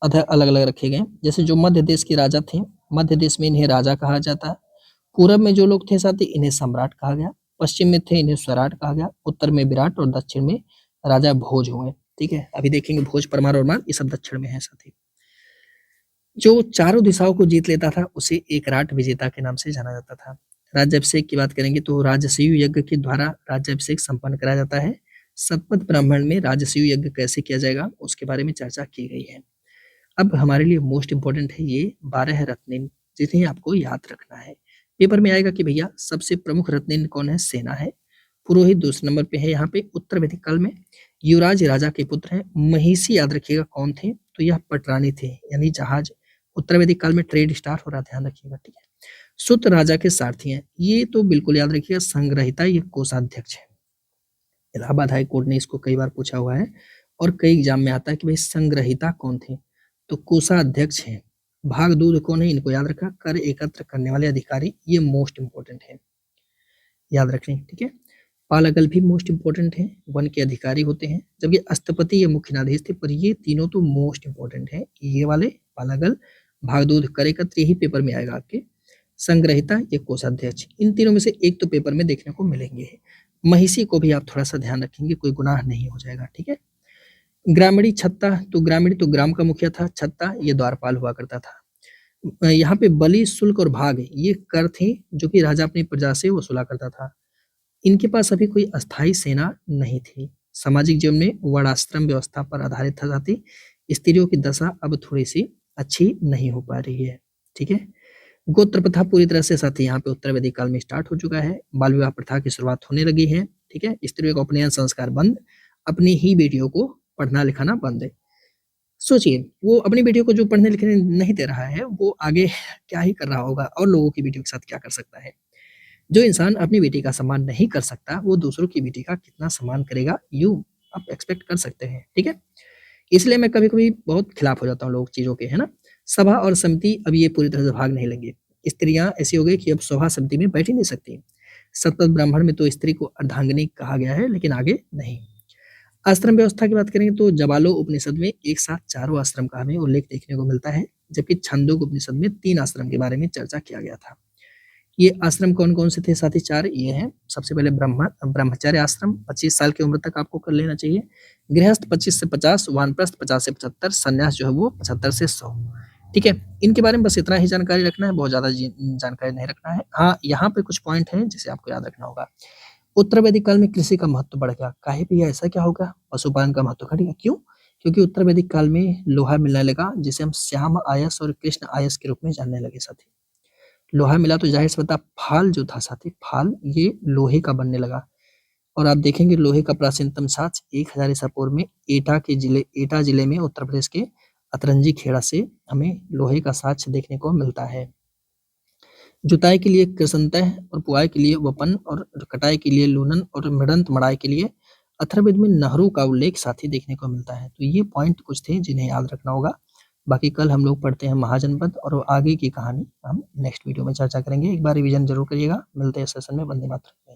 अलग अलग रखे गए। जैसे जो मध्य देश के राजा थे, मध्य देश में इन्हें राजा कहा जाता है। पूरब में जो लोग थे साथी इन्हें सम्राट कहा गया। पश्चिम में थे इन्हें स्वराट कहा गया। उत्तर में विराट और दक्षिण में राजा भोज हुए। ठीक है। अभी देखेंगे भोज, परमार और मान ये सब दक्षिण में है साथी। जो चारों दिशाओं को जीत लेता था उसे एक राट विजेता के नाम से जाना जाता था। राज्याभिषेक की बात करेंगे तो राजसूय यज्ञ के द्वारा राज्याभिषेक संपन्न कराया जाता है। सतपथ ब्राह्मण में राजसूय यज्ञ कैसे किया जाएगा उसके बारे में चर्चा की गई है। अब हमारे लिए मोस्ट इंपॉर्टेंट है ये 12 रत्न, जिन्हें आपको याद रखना है। पेपर में आएगा कि भैया सबसे प्रमुख रत्न कौन है, सेना है। पुरोहित दूसरे नंबर पे है। यहाँ पे उत्तर वैदिक काल में युवराज राजा के पुत्र हैं। महिषी याद रखिएगा कौन थे, तो यह पटरानी थे यानी जहाज। उत्तर वैदिक काल में ट्रेड स्टार्ट हो रहा, ध्यान रखिएगा। ठीक है। सुत राजा के सारथी हैं, ये तो बिल्कुल याद रखिएगा। संग्रहिता ये कोषाध्यक्ष है। इलाहाबाद हाई कोर्ट ने इसको कई बार पूछा हुआ है और कई एग्जाम में आता है कि भाई संग्रहिता कौन थे, तो कोषाध्यक्ष हैं। भाग दूध कौन है, इनको याद रखा। कर एकत्र करने वाले अधिकारी, ये मोस्ट इंपोर्टेंट है, याद रखें। ठीक है। पालगल भी मोस्ट इंपोर्टेंट है, वन के अधिकारी होते हैं। जबकि अस्तपति ये मुख्य न्यायाधीश थे, पर ये तीनों तो मोस्ट इंपोर्टेंट है। ये वाले पालगल, भागदूध, कर एकत्र, यही पेपर में आएगा आपके। संग्रहिता ये कोषाध्यक्ष, इन तीनों में से एक तो पेपर में देखने को मिलेंगे। महिषी को भी आप थोड़ा सा ध्यान रखेंगे, कोई गुनाह नहीं हो जाएगा। ठीक है। ग्रामीणी छत्ता, तो ग्रामीणी तो ग्राम का मुखिया था। छत्ता ये द्वारपाल हुआ करता था। यहाँ पे बलि, शुल्क और भाग ये कर थे जो कि राजा अपनी प्रजा से वसूला करता था। इनके पास अभी कोई अस्थाई सेना नहीं थी। सामाजिक जीवन में वर्णाश्रम व्यवस्था पर आधारित था साथी। स्त्रियों की दशा अब थोड़ी सी अच्छी नहीं हो पा रही है। ठीक है। गोत्र प्रथा पूरी तरह से साथी यहाँ पे उत्तर वैदिक काल में स्टार्ट हो चुका है। बाल विवाह प्रथा की शुरुआत होने लगी है। ठीक है। स्त्रियों का उपनयन संस्कार बंद, अपनी ही बेटियों को पढ़ना लिखाना बंद है। सोचिए, वो अपनी बेटियों को जो पढ़ने लिखने नहीं दे रहा है वो आगे क्या ही कर रहा होगा और लोगों की बेटियों के साथ क्या कर सकता है। जो इंसान अपनी बेटी का सम्मान नहीं कर सकता वो दूसरों की बेटी का कितना सम्मान करेगा, यूं आप एक्सपेक्ट कर सकते हैं। ठीक है। इसलिए मैं कभी कभी बहुत खिलाफ हो जाता हूँ लोग चीजों के, है ना। सभा और समिति अब ये पूरी तरह से भाग नहीं लेंगे। स्त्रियां ऐसी हो गई कि अब सभा समिति में बैठ ही नहीं सकती। सतपथ ब्राह्मण में तो स्त्री को अर्धांगिनी कहा गया है, लेकिन आगे नहीं। आश्रम व्यवस्था की बात करेंगे तो जबालो उपनिषद में एक साथ चारों आश्रम का हमें उल्लेख देखने को मिलता है, जबकि छंदोग उपनिषद में 3 आश्रम के बारे में चर्चा किया गया था। ये आश्रम कौन कौन से थे साथी, 4 ये हैं। सबसे पहले ब्रह्मचर्य आश्रम 25 साल की उम्र तक आपको कर लेना चाहिए। गृहस्थ 25 से 50, वानप्रस्थ 50 से 75, संन्यास जो है वो 75 से 100। ठीक है। इनके बारे में बस इतना ही जानकारी रखना है, बहुत ज्यादा जानकारी नहीं रखना है। हाँ, यहाँ पे कुछ पॉइंट हैं जिसे आपको याद रखना होगा। उत्तर वैदिक काल में कृषि का महत्व बढ़ गया। काहे भैया ऐसा क्या होगा, पशुपालन का महत्व घट गया, क्यों? क्योंकि उत्तर वैदिक काल में लोहा मिलने लगा, जिसे हम श्याम आयस और कृष्ण आयस के रूप में जानने लगे साथी। लोहा मिला तो जाहिर सी बात, फाल जो था साथी, फाल ये लोहे का बनने लगा। और आप देखेंगे लोहे का प्राचीनतम साक्ष्य 1000 ईसा पूर्व में एटा जिले में उत्तर प्रदेश के अतरंजी खेड़ा से हमें लोहे का साक्ष्य देखने को मिलता है। जुताई के लिए कृषंतः और पुआई के लिए वपन और कटाई के लिए लूनन और मृदंत मड़ाई के लिए अथर्ववेद में नहरू का उल्लेख साथी देखने को मिलता है। तो ये पॉइंट कुछ थे जिन्हें याद रखना होगा। बाकी कल हम लोग पढ़ते हैं महाजनपद और आगे की कहानी हम नेक्स्ट वीडियो में चर्चा करेंगे। एक बार रिवीजन जरूर करिएगा। मिलते हैं सेशन में। वंदे मातरम।